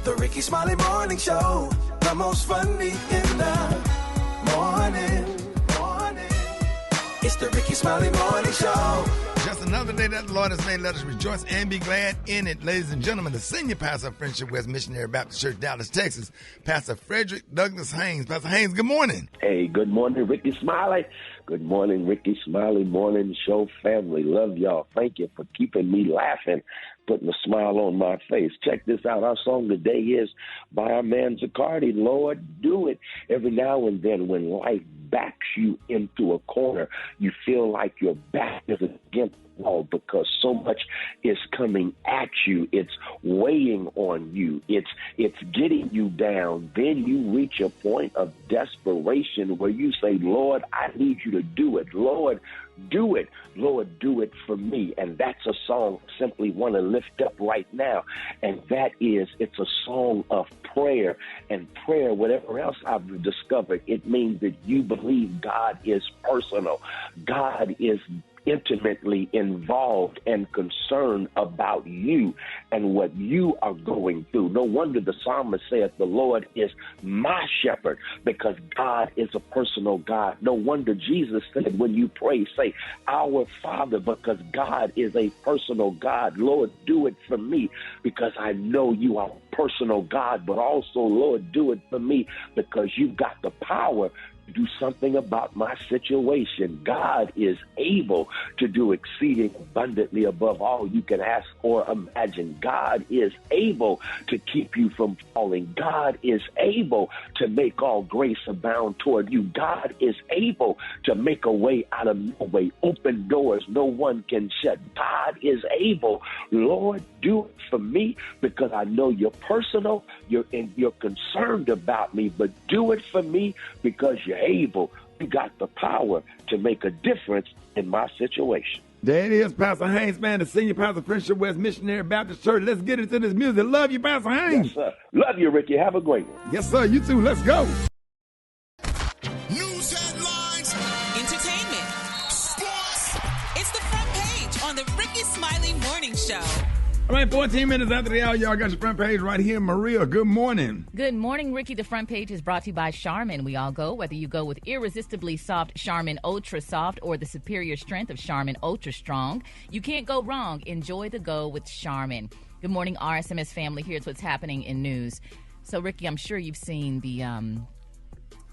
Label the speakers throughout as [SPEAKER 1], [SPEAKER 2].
[SPEAKER 1] The Rickey Smiley Morning Show, the most funny in the morning. It's the Rickey Smiley Morning Show.
[SPEAKER 2] Just another day that the Lord has made. Let us rejoice and be glad in it. Ladies and gentlemen, the senior pastor of Friendship West Missionary Baptist Church, Dallas, Texas, Pastor Frederick Douglass Haynes. Pastor Haynes, good morning.
[SPEAKER 3] Hey, good morning, Rickey Smiley. Good morning, Rickey Smiley Morning Show family. Love y'all. Thank you for keeping me laughing, putting a smile on my face. Check this out. Our song today is by our man Zaccardi, Lord, Do It. Every now and then when life backs you into a corner, you feel like your back is against the wall because so much is coming at you. It's weighing on you. It's getting you down. Then you reach a point of desperation where you say, Lord, I need you to do it. Lord, do it. Lord, do it for me. And that's a song I simply want to lift up right now. And that is, it's a song of prayer. And prayer, whatever else I've discovered, it means that you believe God is personal. God is intimately involved and concerned about you and what you are going through. No wonder the psalmist said, the Lord is my shepherd, because God is a personal God. No wonder Jesus said, when you pray, say, our Father, because God is a personal God. Lord, do it for me, because I know you are a personal God, but also, Lord, do it for me, because you've got the power do something about my situation. God is able to do exceeding abundantly above all you can ask or imagine. God is able to keep you from falling. God is able to make all grace abound toward you. God is able to make a way out of no way, open doors no one can shut. God is able. Lord, do it for me, because I know you're personal, you're concerned about me, but do it for me because you're able. You got the power to make a difference in my situation.
[SPEAKER 2] There it is, Pastor Haynes, man, the senior pastor of Friendship West Missionary Baptist Church. Let's get into this music. Love you, Pastor Haynes.
[SPEAKER 3] Yes, sir. Love you, Ricky. Have a great one.
[SPEAKER 2] Yes, sir. You too. Let's go.
[SPEAKER 1] News headlines,
[SPEAKER 4] entertainment, sports. It's the front page on the Rickey Smiley Morning Show.
[SPEAKER 2] All right, 14 minutes after the hour, y'all got your front page right here. Maria, good morning.
[SPEAKER 5] Good morning, Ricky. The front page is brought to you by Charmin. We all go, whether you go with irresistibly soft Charmin Ultra Soft or the superior strength of Charmin Ultra Strong. You can't go wrong. Enjoy the go with Charmin. Good morning, RSMS family. Here's what's happening in news. So, Ricky, I'm sure you've seen the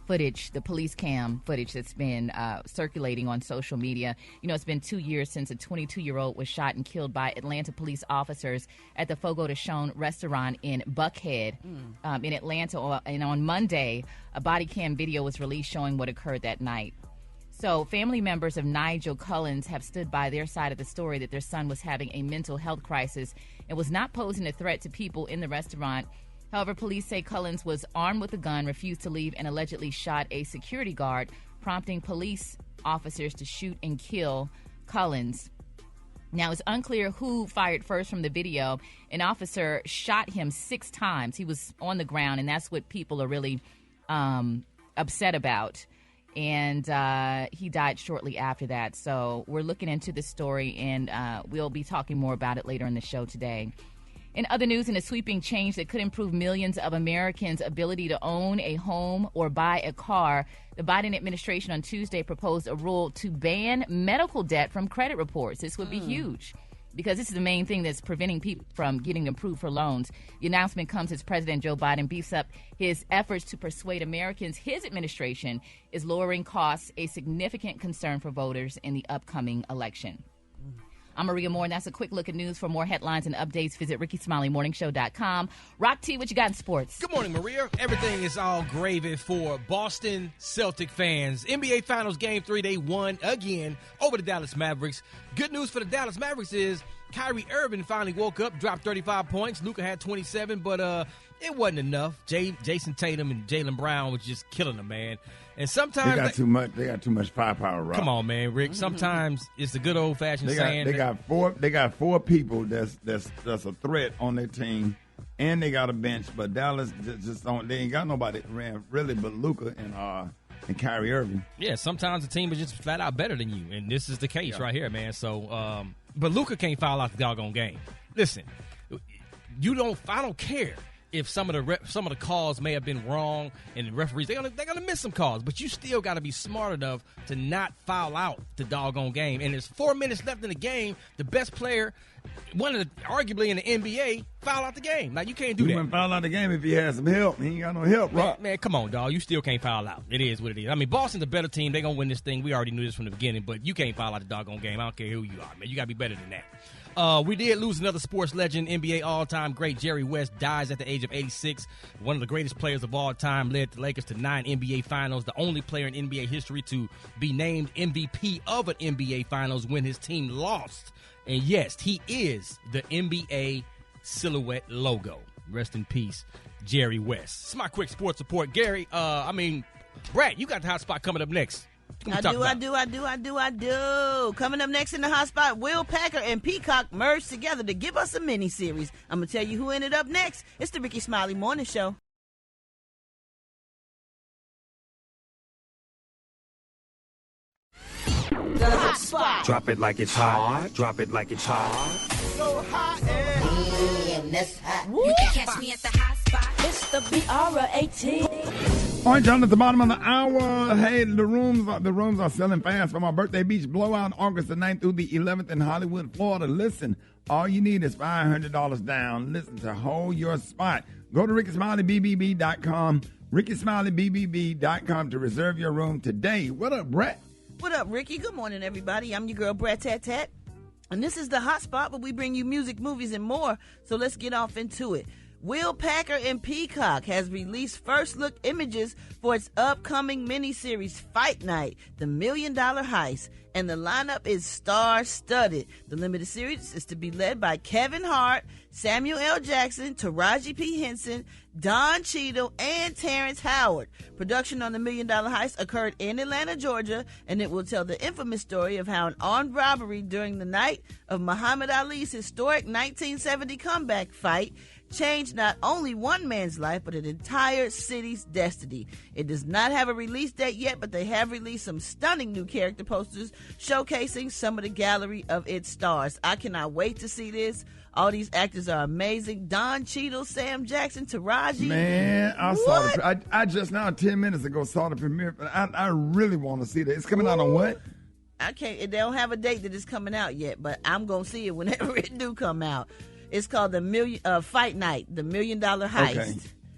[SPEAKER 5] footage, the police cam footage that's been circulating on social media. You know, it's been 2 years since a 22-year-old was shot and killed by Atlanta police officers at the Fogo de Chão restaurant in Buckhead in Atlanta. And on Monday, a body cam video was released showing what occurred that night. So family members of Nigel Cullins have stood by their side of the story that their son was having a mental health crisis and was not posing a threat to people in the restaurant. However, police say Cullins was armed with a gun, refused to leave, and allegedly shot a security guard, prompting police officers to shoot and kill Cullins. Now, it's unclear who fired first from the video. An officer shot him 6 times. He was on the ground, and that's what people are really upset about. And he died shortly after that. So we're looking into this story, and we'll be talking more about it later in the show today. In other news, in a sweeping change that could improve millions of Americans' ability to own a home or buy a car, the Biden administration on Tuesday proposed a rule to ban medical debt from credit reports. This would be huge because this is the main thing that's preventing people from getting approved for loans. The announcement comes as President Joe Biden beefs up his efforts to persuade Americans his administration is lowering costs, a significant concern for voters in the upcoming election. I'm Maria Moore, and that's a quick look at news. For more headlines and updates, visit RickeySmileyMorningShow.com. Rock T, what you got in sports?
[SPEAKER 6] Good morning, Maria. Everything is all gravy for Boston Celtic fans. NBA Finals Game 3, they won again over the Dallas Mavericks. Good news for the Dallas Mavericks is Kyrie Irving finally woke up, dropped 35 points. Luka had 27, but it wasn't enough. Jason Tatum and Jaylen Brown was just killing them, man. And sometimes
[SPEAKER 2] they got too much firepower. Rob.
[SPEAKER 6] Come on, man, Rick. Sometimes it's the good old fashioned saying.
[SPEAKER 2] They got four people that's a threat on their team, and they got a bench. But Dallas just don't. They ain't got nobody really but Luka and Kyrie Irving.
[SPEAKER 6] Yeah, sometimes the team is just flat out better than you, and this is the case right here, man. So, but Luka can't foul out the doggone game. Listen, I don't care if some of the calls may have been wrong, and the referees they're gonna miss some calls, but you still got to be smart enough to not foul out the doggone game. And there's 4 minutes left in the game. The best player, arguably in the NBA, foul out the game. Now you can't do that.
[SPEAKER 2] He wouldn't foul out the game if he had some help. He ain't got no help, right?
[SPEAKER 6] Man, come on, dog. You still can't foul out. It is what it is. I mean, Boston's a better team. They're gonna win this thing. We already knew this from the beginning, but you can't foul out the doggone game. I don't care who you are, man. You gotta be better than that. We did lose another sports legend. NBA all-time great Jerry West dies at the age of 86. One of the greatest players of all time, led the Lakers to 9 NBA Finals. The only player in NBA history to be named MVP of an NBA Finals when his team lost. And yes, he is the NBA silhouette logo. Rest in peace, Jerry West. It's my quick sports report. Gary, Brad, you got the hot spot coming up next.
[SPEAKER 7] I do. Coming up next in the hot spot, Will Packer and Peacock merged together to give us a mini-series. I'm going to tell you who ended up next. It's the Rickey Smiley Morning Show. The hot spot.
[SPEAKER 1] Drop it like it's hot. Drop it like it's hot. So hot and
[SPEAKER 7] that's hot.
[SPEAKER 4] You can catch me at the hot spot.
[SPEAKER 7] It's the BR18.
[SPEAKER 2] All right, John, at the bottom of the hour, hey, the rooms are selling fast for my birthday beach blowout August the 9th through the 11th in Hollywood, Florida. Listen, all you need is $500 down. Listen to hold your spot. Go to RickySmileyBBB.com, RickySmileyBBB.com to reserve your room today. What up, Brett?
[SPEAKER 7] What up, Ricky? Good morning, everybody. I'm your girl, Brett Tat Tat. And this is the hot spot where we bring you music, movies, and more. So let's get off into it. Will Packer and Peacock has released first look images for its upcoming miniseries Fight Night, The $1 Million Heist, and the lineup is star-studded. The limited series is to be led by Kevin Hart, Samuel L. Jackson, Taraji P. Henson, Don Cheadle, and Terrence Howard. Production on The $1 Million Heist occurred in Atlanta, Georgia, and it will tell the infamous story of how an armed robbery during the night of Muhammad Ali's historic 1970 comeback fight changed not only one man's life, but an entire city's destiny. It does not have a release date yet, but they have released some stunning new character posters showcasing some of the gallery of its stars. I cannot wait to see this. All these actors are amazing. Don Cheadle, Sam Jackson, Taraji.
[SPEAKER 2] Man, I just now 10 minutes ago saw the premiere, but I really want to see that. It's coming out on what?
[SPEAKER 7] I can't. They don't have a date that it's coming out yet, but I'm gonna see it whenever it do come out. It's called Fight Night, The $1 Million Heist.
[SPEAKER 2] Okay.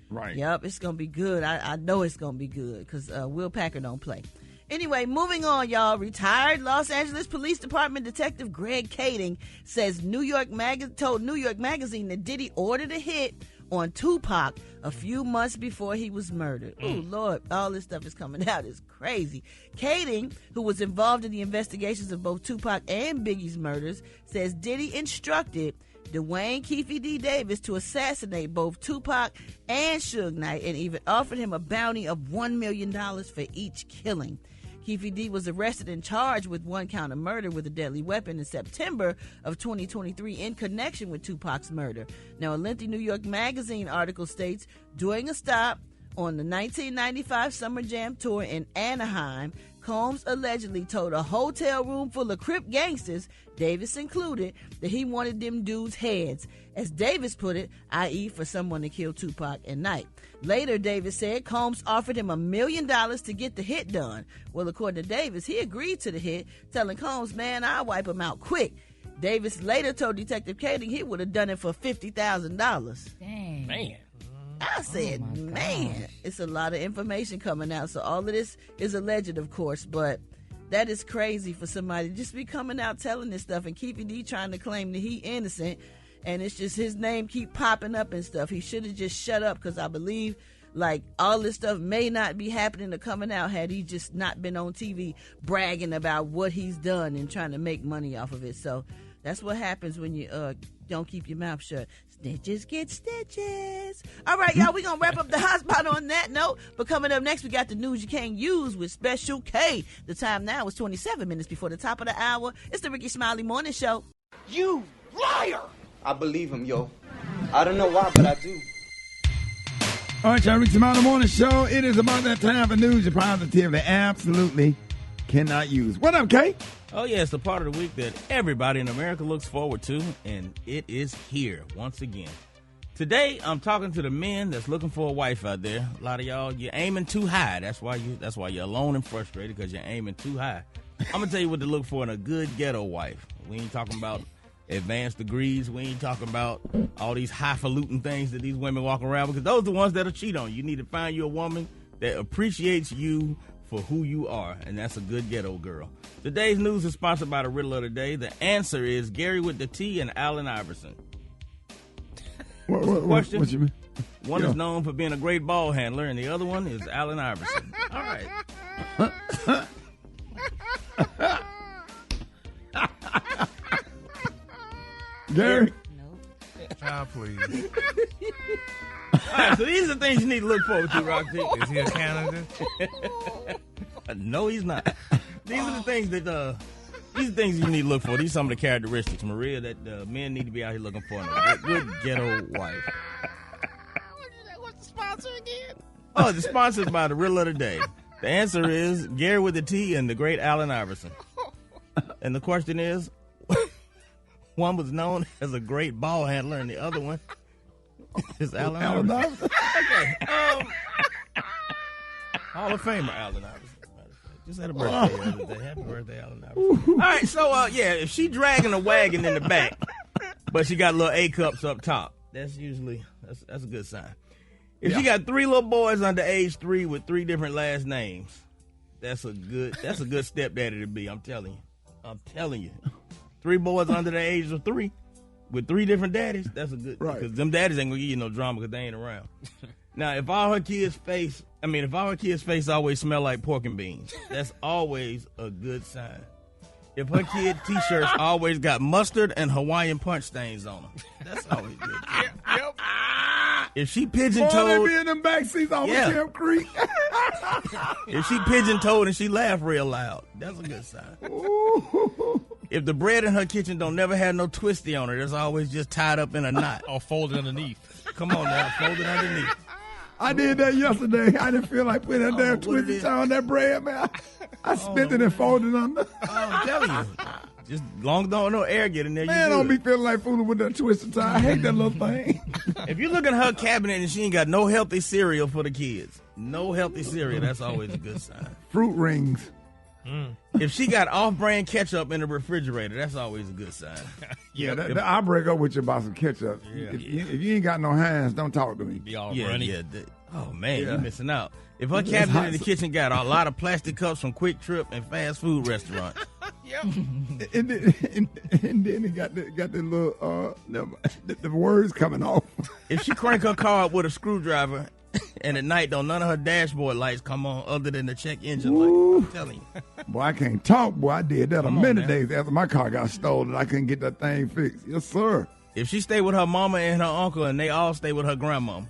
[SPEAKER 2] Right.
[SPEAKER 7] Yep, it's going to be good. I know it's going to be good because Will Packer don't play. Anyway, moving on, y'all. Retired Los Angeles Police Department Detective Greg Kading says told New York Magazine that Diddy ordered a hit on Tupac a few months before he was murdered. Oh, Lord, all this stuff is coming out. It's crazy. Kading, who was involved in the investigations of both Tupac and Biggie's murders, says Diddy instructed Dwayne Keefe D. Davis to assassinate both Tupac and Suge Knight and even offered him a bounty of $1 million for each killing. Keefe D. was arrested and charged with 1 count of murder with a deadly weapon in September of 2023 in connection with Tupac's murder. Now, a lengthy New York Magazine article states, during a stop on the 1995 Summer Jam tour in Anaheim, Combs allegedly told a hotel room full of Crip gangsters, Davis included, that he wanted them dudes' heads. As Davis put it, i.e. for someone to kill Tupac and Knight. Later, Davis said Combs offered him $1 million to get the hit done. Well, according to Davis, he agreed to the hit, telling Combs, man, I'll wipe him out quick. Davis later told Detective Kading he would have done it for $50,000.
[SPEAKER 5] Dang.
[SPEAKER 6] Man.
[SPEAKER 7] I said, man, it's a lot of information coming out. So all of this is alleged, of course, but that is crazy for somebody to just be coming out telling this stuff and Keefe D trying to claim that he innocent. And it's just his name keep popping up and stuff. He should have just shut up because I believe like all this stuff may not be happening or coming out had he just not been on TV bragging about what he's done and trying to make money off of it. So that's what happens when you don't keep your mouth shut. Snitches get stitches. All right, y'all, we're going to wrap up the hot spot on that note. But coming up next, we got the news you can't use with Special K. The time now is 27 minutes before the top of the hour. It's the Rickey Smiley Morning Show.
[SPEAKER 8] You liar! I believe him, yo. I don't know why, but I do.
[SPEAKER 2] All right, y'all, Rickey Smiley Morning Show. It is about that time for news you positively absolutely cannot use. What up, Kay?
[SPEAKER 9] Oh, yeah, it's the part of the week that everybody in America looks forward to, and it is here once again. Today, I'm talking to the men that's looking for a wife out there. A lot of y'all, you're aiming too high. That's why you're alone and frustrated, because you're aiming too high. I'm gonna tell you what to look for in a good ghetto wife. We ain't talking about advanced degrees. We ain't talking about all these highfalutin things that these women walk around with, because those are the ones that'll cheat on you. You need to find you a woman that appreciates you for who you are, and that's a good ghetto girl. Today's news is sponsored by the Riddle of the Day. The answer is Gary with the T and Allen Iverson. Question?
[SPEAKER 2] What you mean?
[SPEAKER 9] One is known for being a great ball handler, and the other one is Allen Iverson. All right.
[SPEAKER 2] Gary?
[SPEAKER 10] Please.
[SPEAKER 9] All right, so these are the things you need to look forward to, Roxy.
[SPEAKER 10] Is he a candidate?
[SPEAKER 9] No, he's not. These are the things that these are things you need to look for. These are some of the characteristics, Maria, that men need to be out here looking for in a good ghetto wife.
[SPEAKER 6] What's the sponsor again?
[SPEAKER 9] Oh, the sponsor's by the Riddle of the Day. The answer is Gary with the T and the great Allen Iverson. And the question is, one was known as a great ball handler, and the other one is Allen Iverson. Okay. Hall of Famer Allen Iverson. Just had a birthday the other day. Happy birthday, Allen Iverson. All right, so, if she dragging a wagon in the back, but she got little A cups up top, that's usually, that's a good sign. If she got 3 little boys under age 3 with 3 different last names, that's a good stepdaddy to be, I'm telling you. 3 boys under the age of 3 with 3 different daddies, that's a good, because them daddies ain't gonna give you no drama because they ain't around. Now, if all her kids' face always smell like pork and beans, that's always a good sign. If her kid T-shirts always got mustard and Hawaiian punch stains on them, that's always good.
[SPEAKER 6] Yep.
[SPEAKER 9] If she pigeon-toed,
[SPEAKER 2] be in them back seats off of Camp Creek.
[SPEAKER 9] If she pigeon-toed and she laugh real loud, that's a good sign. If the bread in her kitchen don't never have no twisty on it, it's always just tied up in a knot
[SPEAKER 6] or folded underneath.
[SPEAKER 9] Come on now, folded underneath.
[SPEAKER 2] I did that yesterday. I didn't feel like putting that damn twisty tie on that bread, man. I spent it and folded under.
[SPEAKER 9] I'm telling you. Just long as don't no air get in there.
[SPEAKER 2] Man, don't be feeling like fooling with that twisted tie. I hate that little thing.
[SPEAKER 9] If you look at her cabinet and she ain't got no healthy cereal for the kids, no healthy cereal, that's always a good sign.
[SPEAKER 2] Fruit rings.
[SPEAKER 9] If she got off-brand ketchup in the refrigerator, that's always a good sign.
[SPEAKER 2] I'll break up with you about some ketchup.
[SPEAKER 9] Yeah.
[SPEAKER 2] If you ain't got no hands, don't talk to me.
[SPEAKER 6] Be all runny.
[SPEAKER 9] Oh, man, you're missing out. If her cabinet in the kitchen got a lot of plastic cups from Quick Trip and fast food restaurants.
[SPEAKER 2] and then it got the little the words coming off.
[SPEAKER 9] If she crank her car up with a screwdriver and at night don't none of her dashboard lights come on other than the check engine light, I'm telling you.
[SPEAKER 2] Boy, I can't talk. Boy, I did that many days after my car got stolen. I couldn't get that thing fixed. Yes, sir.
[SPEAKER 9] If she stay with her mama and her uncle and they all stay with her grandmama,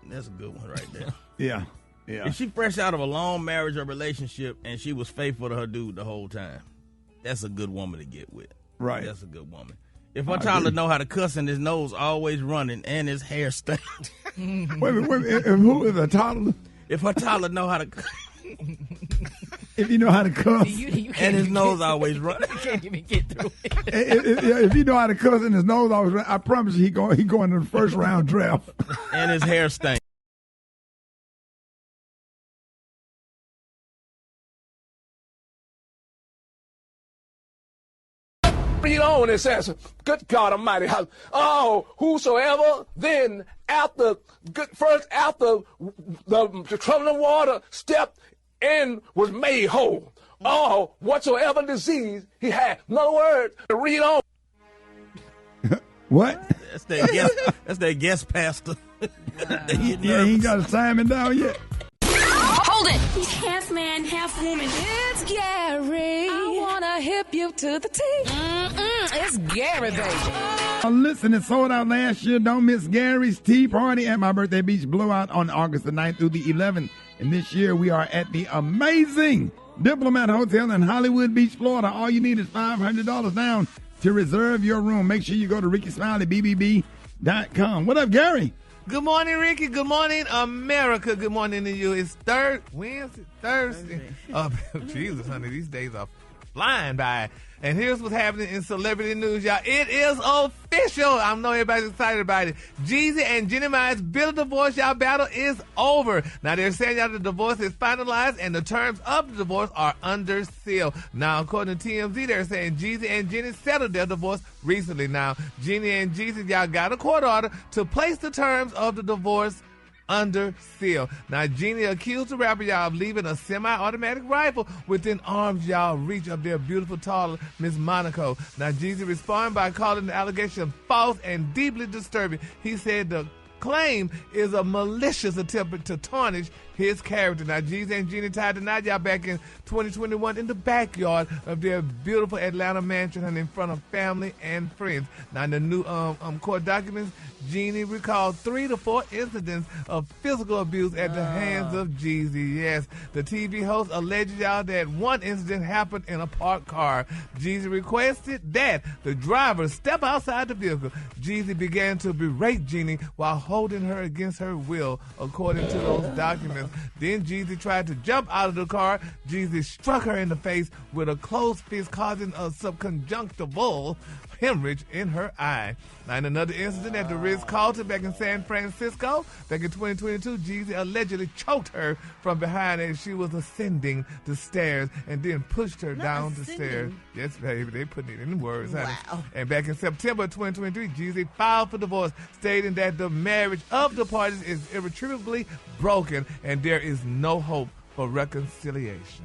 [SPEAKER 9] that's a good one right there.
[SPEAKER 2] Yeah.
[SPEAKER 9] If she fresh out of a long marriage or relationship and she was faithful to her dude the whole time, that's a good woman to get with.
[SPEAKER 2] Right.
[SPEAKER 9] That's a good woman. If her toddler know how to cuss and his nose always running and his hair stained.
[SPEAKER 2] Wait a minute. Who is a toddler?
[SPEAKER 9] If her toddler know how to
[SPEAKER 2] if you know how to cuss
[SPEAKER 5] You
[SPEAKER 9] and his nose always running.
[SPEAKER 5] You can't even get through it.
[SPEAKER 2] if you know how to cuss and his nose always running, I promise you he going to the first round draft.
[SPEAKER 9] And his hair stained.
[SPEAKER 11] Read on, it says, good God Almighty, whosoever then after the trouble of water stepped in was made whole. Whatsoever disease he had. In other words, read on.
[SPEAKER 2] What?
[SPEAKER 9] That's their guest pastor.
[SPEAKER 2] He ain't got a Simon down yet.
[SPEAKER 12] Hold it. He's half man, half woman. It's Gary. I wanna hip you to the T. It's Gary, baby.
[SPEAKER 2] Listen, it sold out last year. Don't miss Gary's Tea Party at my birthday beach blowout on August the 9th through the 11th. And this year we are at the amazing Diplomat Hotel in Hollywood Beach, Florida. All you need is $500 down to reserve your room. Make sure you go to RickySmileyBBB.com. What up, Gary?
[SPEAKER 10] Good morning, Ricky. Good morning, America. Good morning to you. It's Thursday. Oh, Jesus, honey, these days are flying by. And here's what's happening in celebrity news, y'all. It is official. I know everybody's excited about it. Jeezy and Jenny Mai's bitter divorce, y'all, battle is over. Now, they're saying, y'all, the divorce is finalized and the terms of the divorce are under seal. Now, according to TMZ, they're saying Jeezy and Jenny settled their divorce recently. Now, Jenny and Jeezy, y'all, got a court order to place the terms of the divorce under seal. Now, Jeannie accused the rapper, y'all, of leaving a semi-automatic rifle within arm's, y'all, reach of their beautiful, tall Miss Monaco. Now, Jeezy responded by calling the allegation false and deeply disturbing. He said the claim is a malicious attempt to tarnish his character. Now, Jeezy and Jeannie tied the knot, y'all, back in 2021 in the backyard of their beautiful Atlanta mansion and in front of family and friends. Now, in the new court documents, Jeannie recalled 3 to 4 incidents of physical abuse at the hands of Jeezy. Yes, the TV host alleged, y'all, that one incident happened in a parked car. Jeezy requested that the driver step outside the vehicle. Jeezy began to berate Jeannie while holding her against her will, according to those documents. Then Jeezy tried to jump out of the car. Jeezy struck her in the face with a closed fist, causing a subconjunctival hemorrhage in her eye. Now, in another incident at the Ritz-Carlton back in San Francisco, back in 2022, Jeezy allegedly choked her from behind as she was ascending the stairs and then pushed her down the stairs. Yes, baby, they put it in words, honey.
[SPEAKER 7] Wow.
[SPEAKER 10] And back in September 2023, Jeezy filed for divorce, stating that the marriage of the parties is irretrievably broken and there is no hope for reconciliation.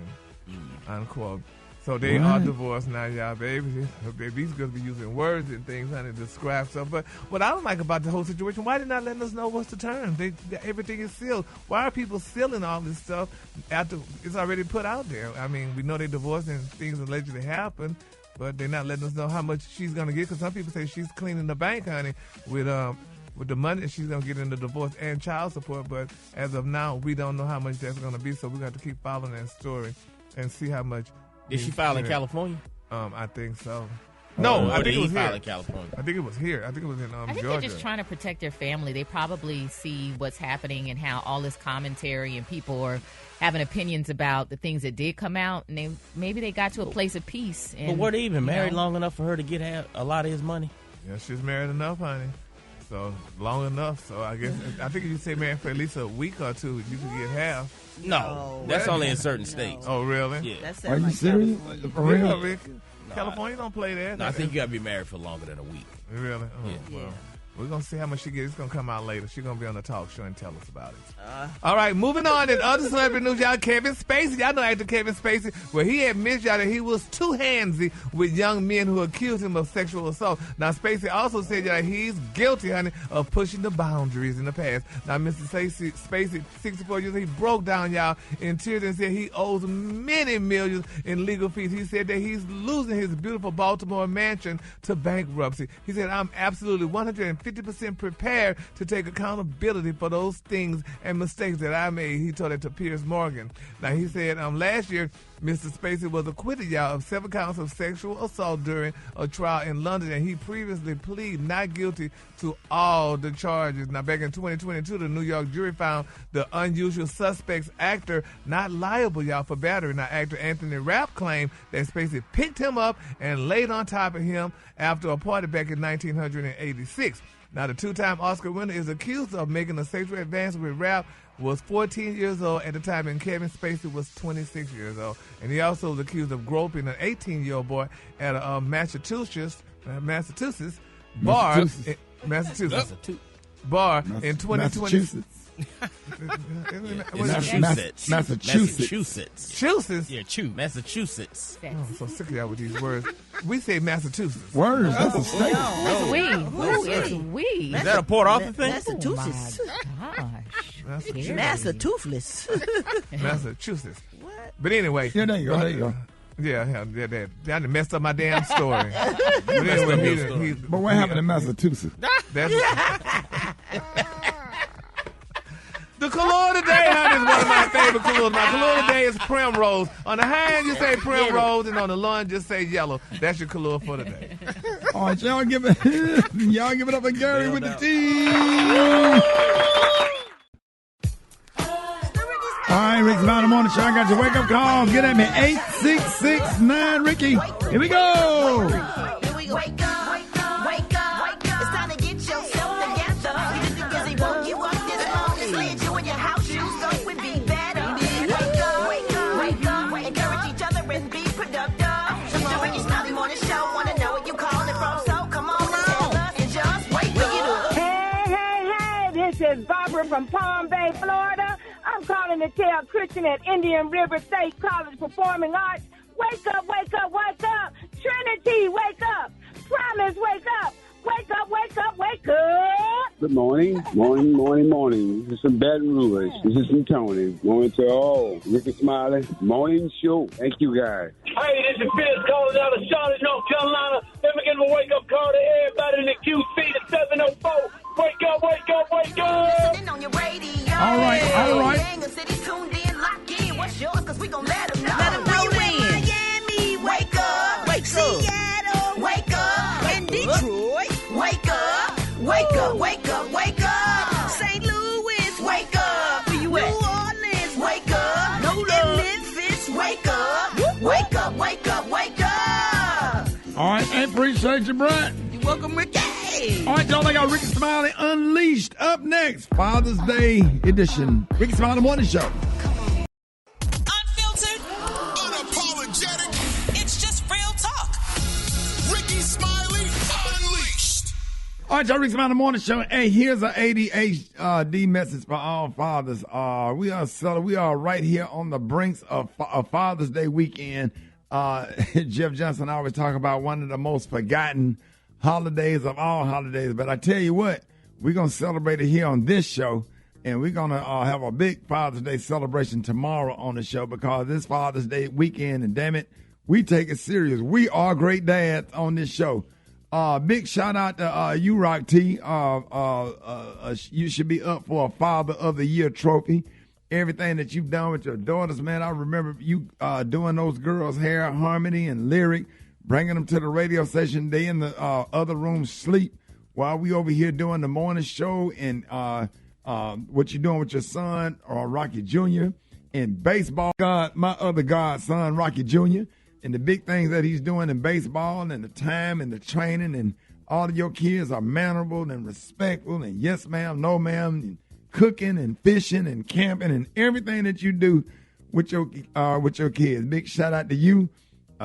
[SPEAKER 10] Unquote. So they are divorced now, y'all, baby. Baby's going to be using words and things, honey, to describe stuff. But what I don't like about the whole situation, why they not letting us know what's the term? Everything is sealed. Why are people sealing all this stuff after it's already put out there? I mean, we know they divorced and things allegedly happened, but they're not letting us know how much she's going to get, because some people say she's cleaning the bank, honey, with the money that she's going to get in the divorce and child support. But as of now, we don't know how much that's going to be, so we're going to have to keep following that story and see how much.
[SPEAKER 6] Did she file in California?
[SPEAKER 10] I think so. No, I think it was here.
[SPEAKER 6] In California.
[SPEAKER 10] I think it was here. I think it was in
[SPEAKER 5] I think
[SPEAKER 10] Georgia.
[SPEAKER 5] they're just trying to protect their family. They probably see what's happening and how all this commentary and people are having opinions about the things that did come out, and maybe they got to a place of peace. And,
[SPEAKER 6] but were they even married long enough for her to get a lot of his money?
[SPEAKER 10] Yeah, she's married enough, honey. So long enough. So I guess I think if you stay married for at least a week or two, you can get half.
[SPEAKER 6] No, that's only in certain states.
[SPEAKER 10] Oh, really?
[SPEAKER 6] Yeah.
[SPEAKER 2] Are you serious? For real?
[SPEAKER 10] Yeah, Rick. California don't play that.
[SPEAKER 6] No, I think you got to be married for longer than a week.
[SPEAKER 10] Really? Oh, yeah. Well, we're going to see how much she gets. It's going to come out later. She's going to be on the talk show and tell us about it. All right, moving on. In other celebrity news, y'all, Kevin Spacey. Y'all know actor Kevin Spacey, where he admits, y'all, that he was too handsy with young men who accused him of sexual assault. Now, Spacey also said that he's guilty, honey, of pushing the boundaries in the past. Now, Mr. Spacey, 64 years old, he broke down, y'all, in tears and said he owes many millions in legal fees. He said that he's losing his beautiful Baltimore mansion to bankruptcy. He said, I'm absolutely 150% prepared to take accountability for those things and mistakes that I made. He told it to Piers Morgan. Now, he said last year, Mr. Spacey was acquitted, y'all, of 7 counts of sexual assault during a trial in London, and he previously pleaded not guilty to all the charges. Now, back in 2022, the New York jury found the unusual suspect's actor not liable, y'all, for battery. Now, actor Anthony Rapp claimed that Spacey picked him up and laid on top of him after a party back in 1986. Now, the 2-time Oscar winner is accused of making a sexual advance with Rapp, was 14 years old at the time, and Kevin Spacey was 26 years old. And he also was accused of groping an 18-year-old boy at a Massachusetts bar in 2020.
[SPEAKER 6] Massachusetts. Yeah, Massachusetts.
[SPEAKER 10] Oh, I'm so sick of y'all with these words. We say Massachusetts.
[SPEAKER 2] Words, that's a state.
[SPEAKER 5] It's we. Who is we?
[SPEAKER 6] Is that a Port Arthur thing?
[SPEAKER 7] Massachusetts.
[SPEAKER 10] Massachusetts. Massachusetts.
[SPEAKER 7] What?
[SPEAKER 10] But anyway.
[SPEAKER 2] Yeah, there you go. There you go.
[SPEAKER 10] Yeah, that done messed up my damn story. But anyway,
[SPEAKER 2] but what happened in Massachusetts?
[SPEAKER 10] The color today, honey, is one of my favorite colors. My color today is primrose. On the hand, you say primrose, and on the lawn, just say yellow. That's your color for today.
[SPEAKER 2] All right, y'all give it up for Gary with the T. All right, Rickey Smiley Morning Show. I got your wake-up call. Get at me, 866-9-RICKY. Here we go.
[SPEAKER 13] Wake up, wake up, wake up. It's time to get yourself together. You just busy woke you up this morning. Slid you in your house shoes, so we be better. Wake up, wake up, wake up. Encourage each other and be productive. The Rickey Smiley Morning Show. Wanna know where you calling from? So come on and tell us and just wake up.
[SPEAKER 14] Hey, this is Barbara from Palm Bay, Florida. I'm calling to tell Christian at Indian River State College Performing Arts, wake up, wake up, wake up. Trinity, wake up. Promise, wake up. Wake up, wake up, wake up.
[SPEAKER 15] Good morning. Morning. This is some Baton Rouge. This is from Tony. Morning to all. Rickey Smiley Morning Show. Thank you, guys.
[SPEAKER 16] Hey, this is Fizz calling out of Charlotte, North Carolina. Let me give a wake-up call to everybody in the QC to 704. Wake up, wake up, wake up.
[SPEAKER 13] Listening on your radio.
[SPEAKER 2] All right.
[SPEAKER 13] Gang of cities tuned in, lock in. What's yours? Because we gon' let them know.
[SPEAKER 7] Let 'em know then.
[SPEAKER 13] Miami, wake up.
[SPEAKER 7] Wake up.
[SPEAKER 13] Seattle, wake up. And Detroit, wake up. Wake up, wake up, wake up. St. Louis, wake up.
[SPEAKER 7] Where you
[SPEAKER 13] New
[SPEAKER 7] at?
[SPEAKER 13] Orleans, wake up.
[SPEAKER 7] No
[SPEAKER 13] And
[SPEAKER 7] love.
[SPEAKER 13] Memphis, wake up. Wake up, wake up, wake up.
[SPEAKER 2] All right, I appreciate you, Brett.
[SPEAKER 7] You're welcome, Ricky.
[SPEAKER 2] All right, y'all, I got Rickey Smiley Unleashed up next. Father's Day edition. Rickey Smiley Morning Show.
[SPEAKER 4] Unfiltered,
[SPEAKER 1] Unapologetic.
[SPEAKER 4] it's just real talk.
[SPEAKER 1] Rickey Smiley Unleashed.
[SPEAKER 2] All right, y'all, Rickey Smiley Morning Show. Hey, here's an ADHD message for all fathers. We are right here on the brinks of Father's Day weekend. Jeff Johnson always talk about one of the most forgotten holidays of all holidays. But I tell you what, we're going to celebrate it here on this show. And we're going to have a big Father's Day celebration tomorrow on the show because this Father's Day weekend, and damn it, we take it serious. We are great dads on this show. Big shout out to you, Rock T. You should be up for a Father of the Year trophy. Everything that you've done with your daughters, man, I remember you doing those girls' hair, harmony, and lyric, bringing them to the radio station. They in the other room sleep while we over here doing the morning show, and what you doing with your son, Rocky Jr., and baseball. My other godson, Rocky Jr., and the big things that he's doing in baseball and the time and the training, and all of your kids are mannerable and respectful and yes ma'am, no ma'am, and cooking and fishing and camping and everything that you do with your kids. Big shout out to you,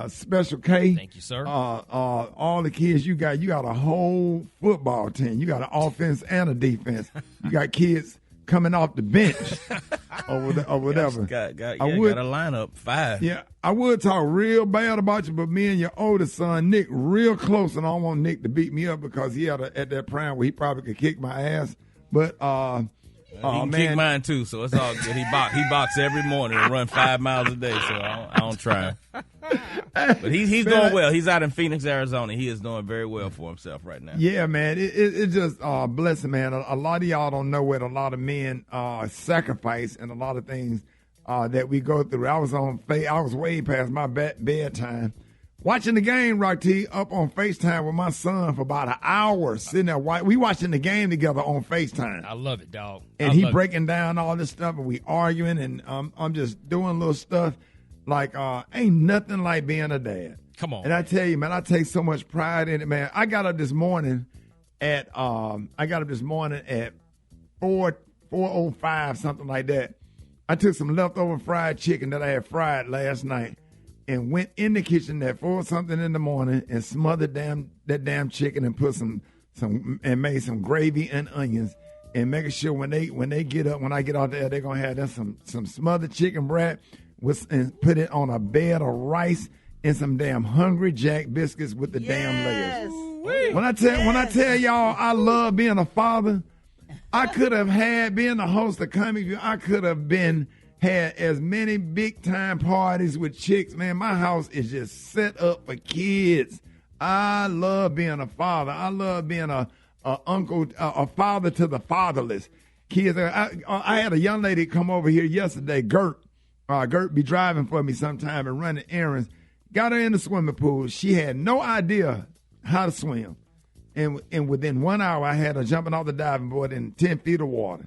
[SPEAKER 2] Special K.
[SPEAKER 6] Thank you, sir.
[SPEAKER 2] All the kids you got a whole football team. You got an offense and a defense. You got kids coming off the bench or whatever.
[SPEAKER 9] Got a lineup 5.
[SPEAKER 2] Yeah, I would talk real bad about you, but me and your oldest son, Nick, real close, and I don't want Nick to beat me up because he had at that prime where he probably could kick my ass. But
[SPEAKER 9] he can kick mine too, so it's all good. He box every morning and run 5 miles a day, so I don't try. But he's doing well. He's out in Phoenix, Arizona. He is doing very well for himself right now.
[SPEAKER 2] Yeah, man. It's just blessing, man. A lot of y'all don't know what a lot of men sacrifice and a lot of things that we go through. I was way past my bedtime. Watching the game, Rock T, up on FaceTime with my son for about an hour, sitting there. We watching the game together on FaceTime.
[SPEAKER 6] I love it, dog.
[SPEAKER 2] And he breaking down all this stuff, and we arguing, and I'm just doing little stuff. Like, ain't nothing like being a dad.
[SPEAKER 6] Come on.
[SPEAKER 2] And I tell you, man, I take so much pride in it, man. I got up this morning at 4:05, something like that. I took some leftover fried chicken that I had fried last night and went in the kitchen at 4 something in the morning and smothered that damn chicken and put some and made some gravy and onions, and making sure when I get out there, they're gonna have them some smothered chicken bread and put it on a bed of rice and some damn Hungry Jack biscuits with the damn layers. When I tell y'all I love being a father, I could have had being the host of Comic View. I could have had as many big time parties with chicks. Man, my house is just set up for kids. I love being a father. I love being a uncle, a father to the fatherless. Kids. I had a young lady come over here yesterday, Gert. Gert be driving for me sometime and running errands. Got her in the swimming pool. She had no idea how to swim. And within 1 hour, I had her jumping off the diving board in 10 feet of water.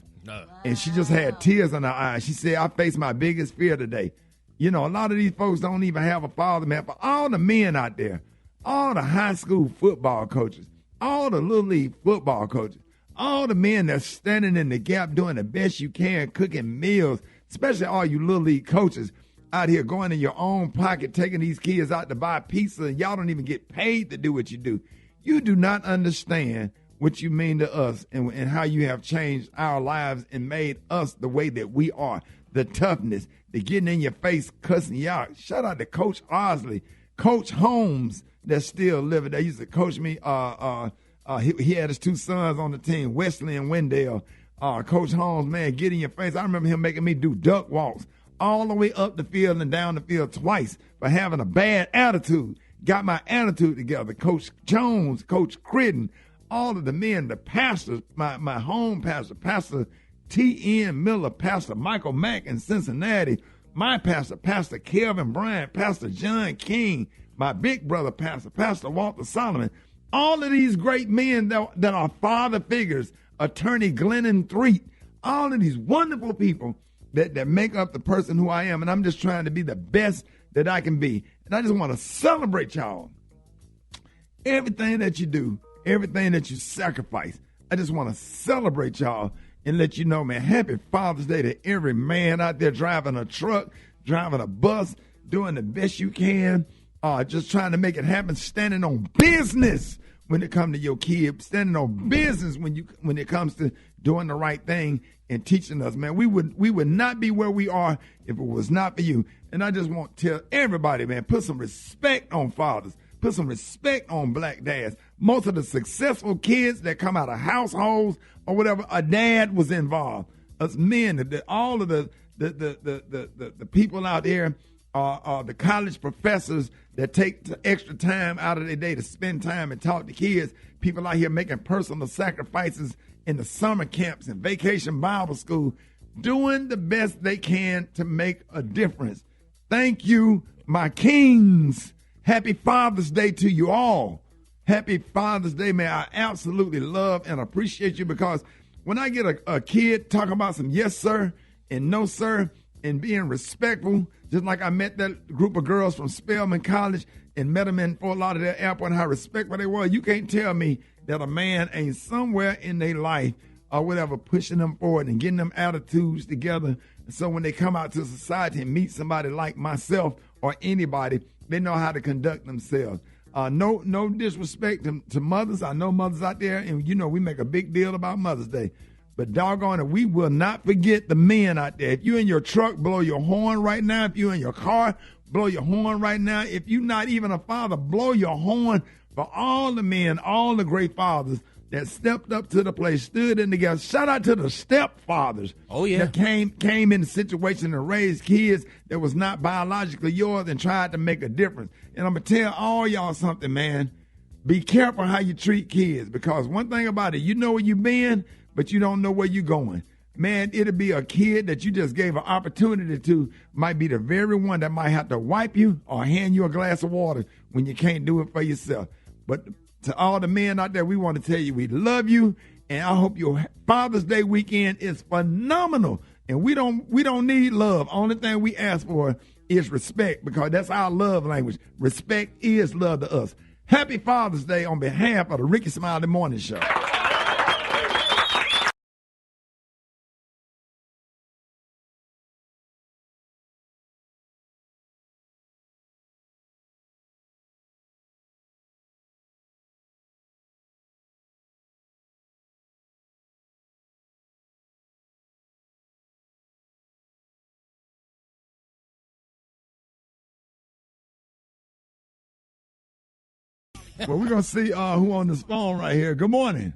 [SPEAKER 2] And she just had tears in her eyes. She said, I face my biggest fear today. You know, a lot of these folks don't even have a father, man. But all the men out there, all the high school football coaches, all the little league football coaches, all the men that's standing in the gap doing the best you can, cooking meals, especially all you little league coaches out here going in your own pocket, taking these kids out to buy pizza, and y'all don't even get paid to do what you do. You do not understand what you mean to us and how you have changed our lives and made us the way that we are. The toughness, the getting in your face, cussing you out. Shout out to Coach Osley, Coach Holmes that's still living. They used to coach me. He had his two sons on the team, Wesley and Wendell. Coach Holmes, man, get in your face. I remember him making me do duck walks all the way up the field and down the field twice for having a bad attitude. Got my attitude together. Coach Jones, Coach Critton, all of the men, the pastors, my home pastor, Pastor T.N. Miller, Pastor Michael Mack in Cincinnati, my pastor, Pastor Kelvin Bryant, Pastor John King, my big brother pastor, Pastor Walter Solomon, all of these great men that are father figures, Attorney Glennon Threet, all of these wonderful people that make up the person who I am, and I'm just trying to be the best that I can be. And I just want to celebrate y'all. Everything that you do, everything that you sacrifice, I just want to celebrate y'all and let you know, man, happy Father's Day to every man out there driving a truck, driving a bus, doing the best you can, just trying to make it happen, standing on business when it comes to your kid, standing on business when it comes to doing the right thing and teaching us, man. We would not be where we are if it was not for you. And I just want to tell everybody, man, put some respect on fathers. Put some respect on black dads. Most of the successful kids that come out of households or whatever, a dad was involved. Us men, all of the people out there are the college professors that take the extra time out of their day to spend time and talk to kids. People out here making personal sacrifices in the summer camps and vacation Bible school, doing the best they can to make a difference. Thank you, my kings. Happy Father's Day to you all. Happy Father's Day, man. I absolutely love and appreciate you, because when I get a kid talking about some yes, sir, and no, sir, and being respectful, just like I met that group of girls from Spelman College and met them in Fort Lauderdale Airport and how respectful they were, you can't tell me that a man ain't somewhere in their life or whatever pushing them forward and getting them attitudes together. So when they come out to society and meet somebody like myself or anybody, they know how to conduct themselves. No disrespect to mothers. I know mothers out there, and you know we make a big deal about Mother's Day. But doggone it, we will not forget the men out there. If you're in your truck, blow your horn right now. If you're in your car, blow your horn right now. If you're not even a father, blow your horn for all the men, all the great fathers that stepped up to the plate, stood in together. Shout out to the stepfathers.
[SPEAKER 6] Oh, yeah.
[SPEAKER 2] That came in a situation to raise kids that was not biologically yours and tried to make a difference. And I'm going to tell all y'all something, man. Be careful how you treat kids, because one thing about it, you know where you've been, but you don't know where you're going. Man, it'll be a kid that you just gave an opportunity to, might be the very one that might have to wipe you or hand you a glass of water when you can't do it for yourself. But to all the men out there, we want to tell you we love you, and I hope your Father's Day weekend is phenomenal. And we don't need love. Only thing we ask for is respect, because that's our love language. Respect is love to us. Happy Father's Day on behalf of the Rickey Smiley Morning Show. Well, we're going to see who on this phone right here. Good morning.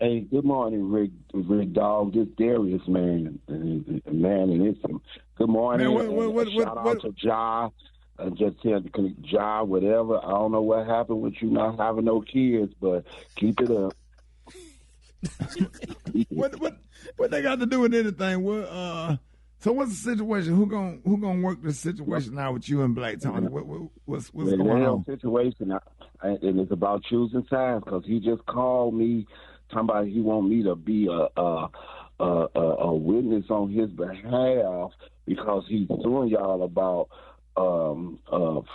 [SPEAKER 3] Hey, good morning, Rick Dog. This Darius, man, and it's good morning.
[SPEAKER 2] Man,
[SPEAKER 3] shout out to Ja. Just tell Ja whatever. I don't know what happened with you not having no kids, but keep it up.
[SPEAKER 2] What they got to do with anything? So what's the situation? Who gonna work this situation out with you and Black Tony? What's going on?
[SPEAKER 3] Situation, and it's about choosing sides, because he just called me talking about he want me to be a a witness on his behalf because he's suing y'all about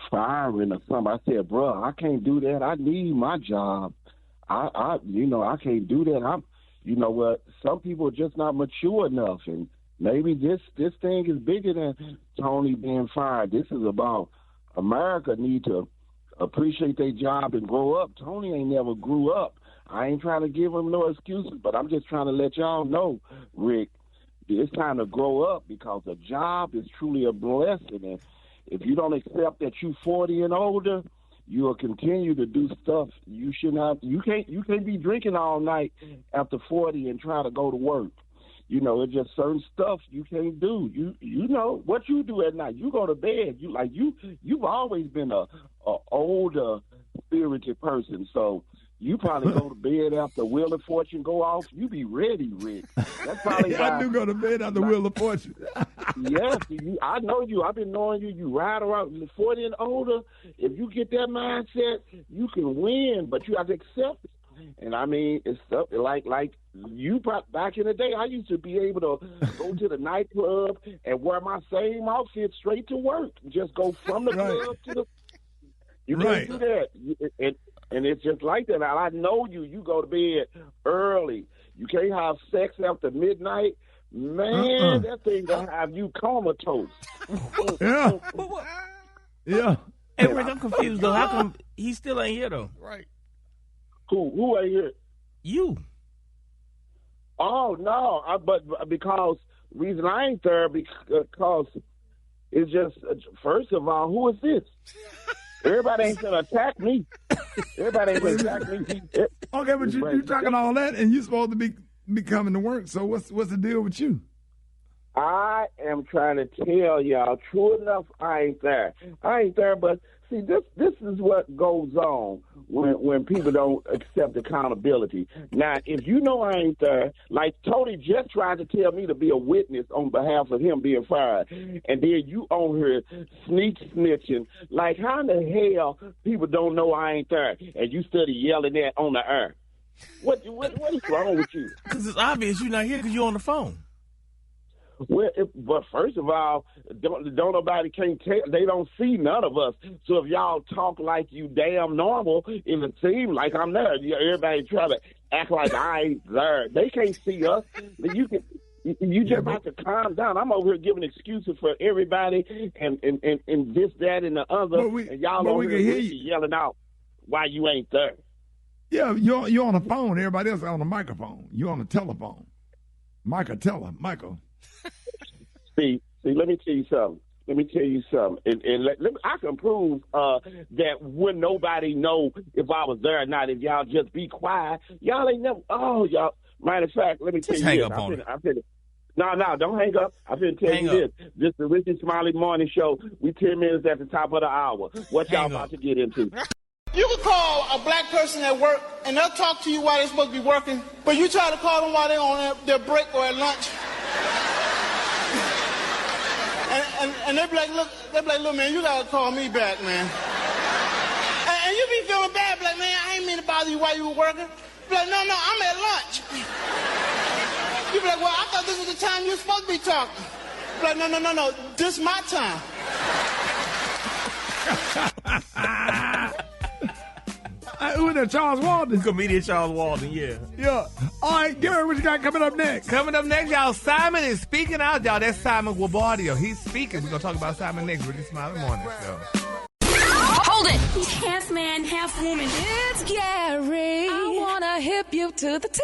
[SPEAKER 3] firing or something. I said, bro, I can't do that. I need my job. I can't do that. You know what? Some people are just not mature enough, and maybe this thing is bigger than Tony being fired. This is about America need to appreciate their job and grow up. Tony ain't never grew up. I ain't trying to give him no excuses, but I'm just trying to let y'all know, Rick, it's time to grow up because a job is truly a blessing. And if you don't accept that you 40 and older, you will continue to do stuff you should not. You can't be drinking all night after 40 and try to go to work. You know, it's just certain stuff you can't do. You know what you do at night. You go to bed. You've always been a older spirited person. So you probably go to bed after Wheel of Fortune go off. You be ready, Rick. That's probably why
[SPEAKER 2] I do go to bed after Wheel of Fortune.
[SPEAKER 3] Yes, I know you. I've been knowing you. You ride around 40 and older. If you get that mindset, you can win, but you have to accept it. And I mean, it's stuff like you back in the day. I used to be able to go to the nightclub and wear my same outfit straight to work. Just go from the club to the. You can't do that, and it's just like that. Now, I know you. You go to bed early. You can't have sex after midnight. Man, that thing gonna have you comatose.
[SPEAKER 2] Yeah. Yeah.
[SPEAKER 9] Hey, Rick, I'm confused though. How come he still ain't here though?
[SPEAKER 6] Right.
[SPEAKER 3] Who ain't here?
[SPEAKER 9] You.
[SPEAKER 3] Oh no, but because reason I ain't there because it's just first of all, who is this? Everybody ain't gonna attack me. Everybody ain't gonna attack me.
[SPEAKER 2] Okay, but you talking all that, and you supposed to be coming to work. So what's the deal with you?
[SPEAKER 3] I am trying to tell y'all, true enough, I ain't there. But see, this is what goes on when people don't accept accountability. Now, if you know I ain't there, like Tony just tried to tell me to be a witness on behalf of him being fired, and then you on here snitching. Like, how in the hell people don't know I ain't there, and you study yelling that on the air? What is wrong with you?
[SPEAKER 9] Because it's obvious you're not here because you're on the phone.
[SPEAKER 3] Well, but first of all, don't nobody can't tell. They don't see none of us. So if y'all talk like you damn normal, it would seem like I'm there. Everybody try to act like I ain't there. They can't see us. You just have to calm down. I'm over here giving excuses for everybody and this, that, and the other. And y'all over here yelling out why you ain't there.
[SPEAKER 2] Yeah, you're on the phone. Everybody else is on the microphone. You're on the telephone. Michael.
[SPEAKER 3] See, let me tell you something. And I can prove that when nobody know if I was there or not, if y'all just be quiet, y'all ain't never. Oh, y'all. Matter of fact, let me tell you
[SPEAKER 9] hang
[SPEAKER 3] this.
[SPEAKER 9] Up on
[SPEAKER 3] No, don't hang up. I'm going to tell you this. This is the Rickey Smiley Morning Show. We 10 minutes at the top of the hour. What y'all about to get into?
[SPEAKER 17] You can call a black person at work, and they'll talk to you while they're supposed to be working, but you try to call them while they're on their break or at lunch. And they be like, look, man, you gotta call me back, man. And you be feeling bad, be like, man, I ain't mean to bother you while you were working. Be like, no, I'm at lunch. You be like, well, I thought this was the time you were supposed to be talking. Be like, no, this is my time.
[SPEAKER 2] Who is that? Charles Walden?
[SPEAKER 9] Comedian Charles Walden, yeah.
[SPEAKER 2] Yeah. All right, Gary, what you got coming up next?
[SPEAKER 10] Coming up next, y'all, Simon is speaking out, y'all. That's Simon Guabardio. He's speaking. We're going to talk about Simon next. Rickey Smiley Morning Show.
[SPEAKER 12] Hold it! Half man, half woman. It's Gary. I wanna hip you to the T.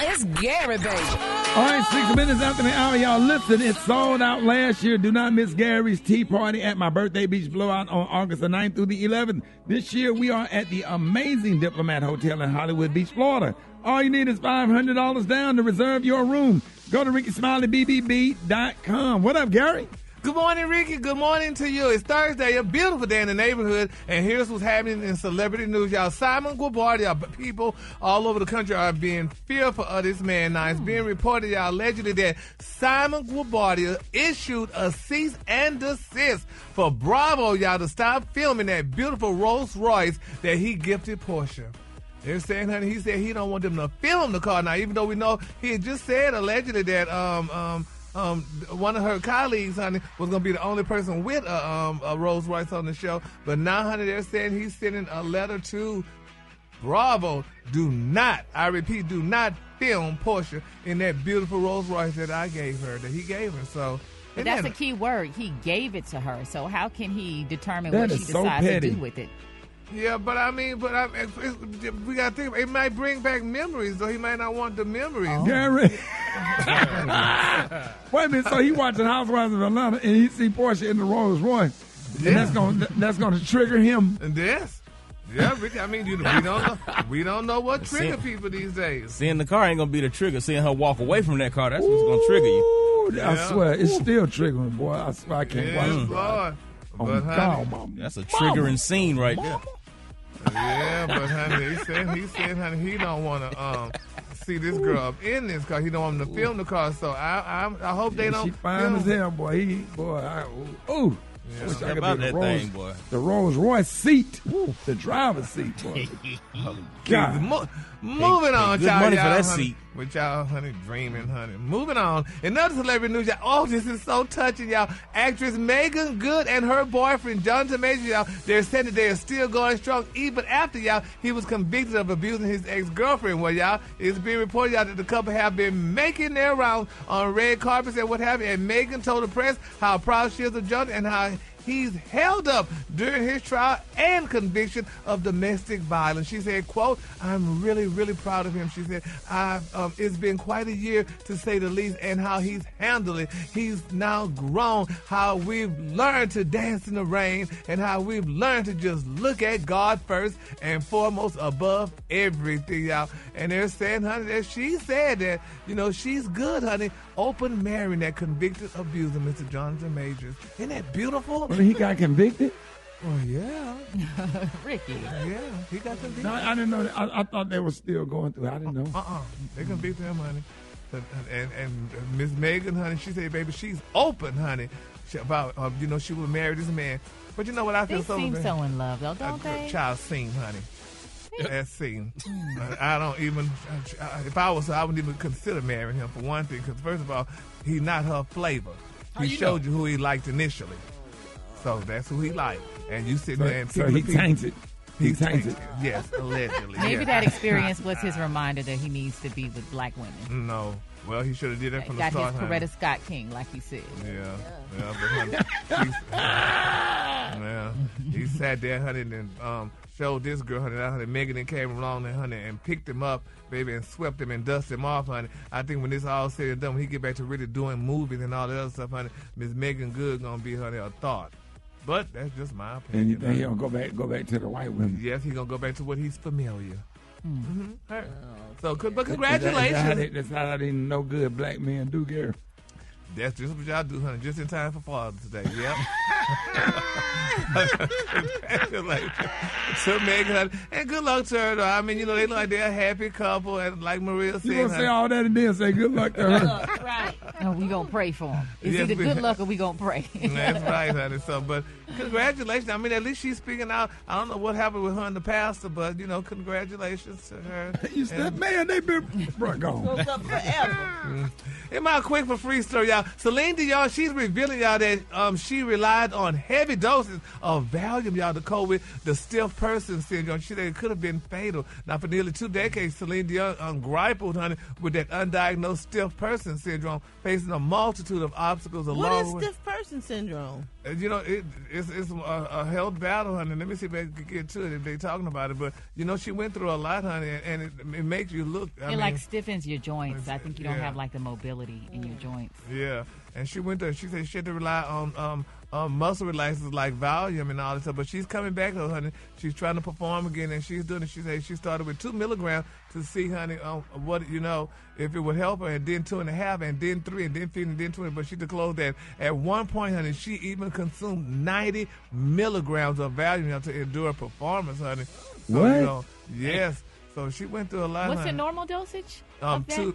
[SPEAKER 12] It's Gary, baby.
[SPEAKER 2] All right, 6 minutes after the hour, y'all. Listen, it sold out last year. Do not miss Gary's Tea Party at my birthday beach blowout on August the 9th through the 11th. This year, we are at the amazing Diplomat Hotel in Hollywood Beach, Florida. All you need is $500 down to reserve your room. Go to RickySmileyBBB.com. What up, Gary?
[SPEAKER 10] Good morning, Ricky. Good morning to you. It's Thursday, a beautiful day in the neighborhood, and here's what's happening in celebrity news, y'all. Simon Guabardio, people all over the country are being fearful of this man. Now, it's being reported, y'all, allegedly that Simon Guabardio issued a cease and desist for Bravo, y'all, to stop filming that beautiful Rolls Royce that he gifted Portia. They're saying, honey, he said he don't want them to film the car now, even though we know he had just said allegedly that one of her colleagues, honey, was going to be the only person with a Rolls Royce on the show. But now, honey, they're saying he's sending a letter to Bravo. Do not, I repeat, do not film Portia in that beautiful Rolls Royce that I gave her, that he gave her. So,
[SPEAKER 5] but that's a key word. He gave it to her. So how can he determine
[SPEAKER 2] That
[SPEAKER 5] what she
[SPEAKER 2] is so
[SPEAKER 5] decides
[SPEAKER 2] petty.
[SPEAKER 5] to do with it?
[SPEAKER 10] Yeah, but I mean, we got to think, it might bring back memories, though he might not want the memories.
[SPEAKER 2] Oh. Gary. Wait a minute, so he watching Housewives of Atlanta and he see Portia in the Rolls Royce.
[SPEAKER 10] Yeah.
[SPEAKER 2] And that's gonna trigger him.
[SPEAKER 10] And yes. Yeah, Ricky, I mean, we don't know what trigger people these days.
[SPEAKER 9] Seeing the car ain't gonna be the trigger. Seeing her walk away from that car, that's what's gonna trigger you.
[SPEAKER 2] Ooh, I swear, it's still triggering, boy. I swear I can't watch it.
[SPEAKER 10] Lord.
[SPEAKER 2] Oh,
[SPEAKER 10] But, honey,
[SPEAKER 2] God,
[SPEAKER 9] that's a triggering scene right there.
[SPEAKER 10] Yeah, but honey, he said, honey, he don't want to see this girl up in this car. He don't want them to film the car. So I hope they don't.
[SPEAKER 2] She fine as hell, boy. I wish I could
[SPEAKER 9] about
[SPEAKER 2] be
[SPEAKER 9] that thing, boy.
[SPEAKER 2] The Rolls Royce seat, the driver's seat, boy. God.
[SPEAKER 10] Moving on,
[SPEAKER 9] good
[SPEAKER 10] y'all.
[SPEAKER 9] money for that
[SPEAKER 10] honey,
[SPEAKER 9] seat.
[SPEAKER 10] with y'all, honey, dreaming, honey. Moving on. Another celebrity news, y'all. Oh, this is so touching, y'all. Actress Megan Good and her boyfriend, Jonathan Majors, y'all, they're saying that they are still going strong even after, y'all, he was convicted of abusing his ex-girlfriend. Well, y'all, it's being reported, y'all, that the couple have been making their rounds on red carpets and what have you. And Megan told the press how proud she is of Jonathan and how he's held up during his trial and conviction of domestic violence. She said, quote, I'm really, really proud of him. She said, it's been quite a year to say the least, and how he's handled it. He's now grown, how we've learned to dance in the rain, and how we've learned to just look at God first and foremost above everything, y'all. And they're saying, honey, that she said that, she's good, honey, open marrying that convicted abuser, Mr. Jonathan Majors. Isn't that beautiful?
[SPEAKER 2] Well, he got convicted?
[SPEAKER 10] Well, yeah.
[SPEAKER 5] Ricky.
[SPEAKER 10] Yeah, he got convicted.
[SPEAKER 2] No, I didn't know that. I thought they were still going through. I didn't know.
[SPEAKER 10] They convicted him, honey. And Miss Megan, honey, she said, baby, she's open, honey, about, she would marry this man. But you know what? I feel
[SPEAKER 5] They seem so in love, though, don't they?
[SPEAKER 10] Child scene, honey. That scene. I don't even, if I was her, I wouldn't even consider marrying him for one thing, because first of all, he's not her flavor. He showed you who he liked initially. So that's who he liked. And you sit there and
[SPEAKER 2] so he tainted. He's tainted.
[SPEAKER 10] Yes, allegedly.
[SPEAKER 5] Maybe that experience was his reminder that he needs to be with black women.
[SPEAKER 10] No. Well, he should have did that from the
[SPEAKER 5] Got
[SPEAKER 10] start.
[SPEAKER 5] his Coretta Scott King, like he said.
[SPEAKER 10] Yeah. He sat there, honey, and showed this girl, honey, Megan came along and, honey, and picked him up, baby, and swept him and dusted him off, honey. I think when this all said and done, when he get back to really doing movies and all that other stuff, honey, Miss Megan Good gonna be, honey, a thought. But that's just my opinion.
[SPEAKER 2] And you think he'll go back to the white women?
[SPEAKER 10] Yes, he's gonna go back to what he's familiar. Mm-hmm. So, but congratulations.
[SPEAKER 2] That's how these no good black men do, Gary.
[SPEAKER 10] That's just what y'all do, honey. Just in time for Father's Day. Yep. Congratulations to Megan, honey. And good luck to her, though. I mean, they look like they're a happy couple. And like Maria said,
[SPEAKER 2] You gonna say all that and then say good luck to her.
[SPEAKER 5] Right. And we gonna pray for him. It's
[SPEAKER 10] Yes,
[SPEAKER 5] either good luck or we gonna pray.
[SPEAKER 10] That's right, honey. So, but congratulations. I mean, at least she's speaking out. I don't know what happened with her and the pastor, but, congratulations to her.
[SPEAKER 2] You said, man, they been gone.
[SPEAKER 7] Woke up forever.
[SPEAKER 10] In my quick for free story, y'all, Celine Dion, she's revealing, y'all, that she relied on heavy doses of Valium, y'all, to cope with the stiff person syndrome. She said it could have been fatal. Now, for nearly 2 decades, Celine Dion grappled, honey, with that undiagnosed stiff person syndrome, facing a multitude of obstacles along
[SPEAKER 7] What is stiff person syndrome?
[SPEAKER 10] It's a held battle, honey. Let me see if I can get to it if they're talking about it. But, she went through a lot, honey, and it makes you look.
[SPEAKER 5] It stiffens your joints. I think you don't have the mobility in your joints.
[SPEAKER 10] Yeah. And she went there. She said she had to rely on muscle relaxers like Valium and all that stuff. But she's coming back, though, honey. She's trying to perform again, and she's doing it. She said she started with 2 milligrams to see, honey, what if it would help her, and then 2.5, and then 3, and then 15, and then 20. But she disclosed that at one point, honey, she even consumed 90 milligrams of Valium to endure a performance, honey. So,
[SPEAKER 2] what?
[SPEAKER 10] Yes. So she went through a lot.
[SPEAKER 5] What's the normal dosage?
[SPEAKER 7] 5.
[SPEAKER 10] 5.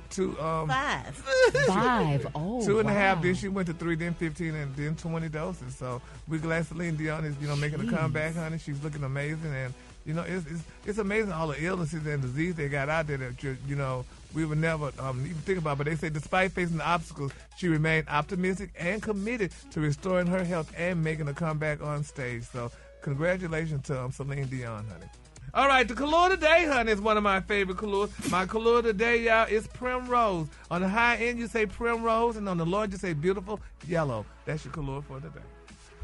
[SPEAKER 5] 5. Oh,
[SPEAKER 10] 2.5.
[SPEAKER 5] wow.
[SPEAKER 10] Then she went to 3, then 15, and then 20 doses. So we're glad Celine Dion is, making a comeback, honey. She's looking amazing, and You know, it's amazing all the illnesses and disease they got out there that, you know, we would never even think about. But they say despite facing the obstacles, she remained optimistic and committed to restoring her health and making a comeback on stage. So congratulations to Celine Dion, honey. All right, the color today, honey, is one of my favorite colors. My color today, y'all, is primrose. On the high end, you say primrose, and on the low end, you say beautiful yellow. That's your color for today.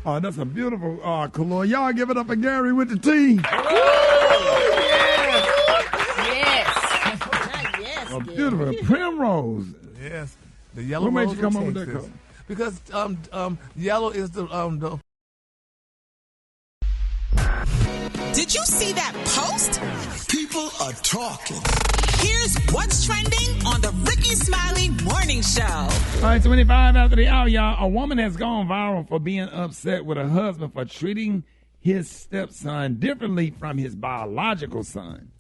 [SPEAKER 2] Oh, that's a beautiful color. Y'all give it up for Gary with the T.
[SPEAKER 7] Yes.
[SPEAKER 2] A beautiful primrose.
[SPEAKER 10] Yes, the yellow.
[SPEAKER 2] What made
[SPEAKER 10] rose
[SPEAKER 2] you come
[SPEAKER 10] of
[SPEAKER 2] up with that
[SPEAKER 10] Texas.
[SPEAKER 2] color?
[SPEAKER 10] Because yellow is the
[SPEAKER 4] Did you see that post?
[SPEAKER 1] People are talking.
[SPEAKER 4] Here's what's trending on the Rickey Smiley Morning Show.
[SPEAKER 2] All right, 25 after the hour, y'all. A woman has gone viral for being upset with her husband for treating his stepson differently from his biological son.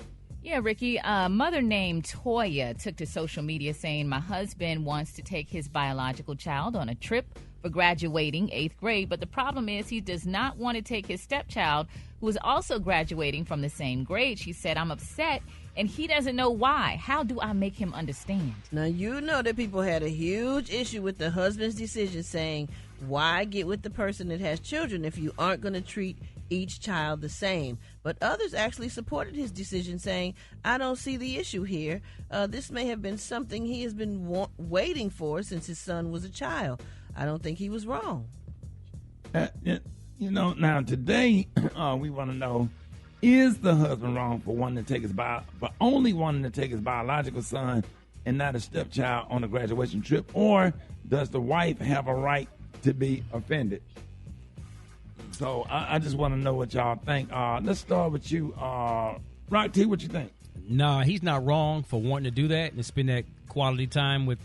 [SPEAKER 5] Yeah, Ricky, a mother named Toya took to social media saying, my husband wants to take his biological child on a trip for graduating 8th grade, but the problem is he does not want to take his stepchild, who is also graduating from the same grade. She said, I'm upset, and he doesn't know why. How do I make him understand?
[SPEAKER 7] Now, you know that people had a huge issue with the husband's decision, saying, why get with the person that has children if you aren't going to treat each child the same? But others actually supported his decision, saying, I don't see the issue here. This may have been something he has been waiting for since his son was a child. I don't think he was wrong.
[SPEAKER 2] You know, now today we want to know, is the husband wrong for wanting to take for only wanting to take his biological son and not a stepchild on a graduation trip, or does the wife have a right to be offended? So I just want to know what y'all think. Let's start with you, Rock T. What you think?
[SPEAKER 6] Nah, he's not wrong for wanting to do that and spend that quality time with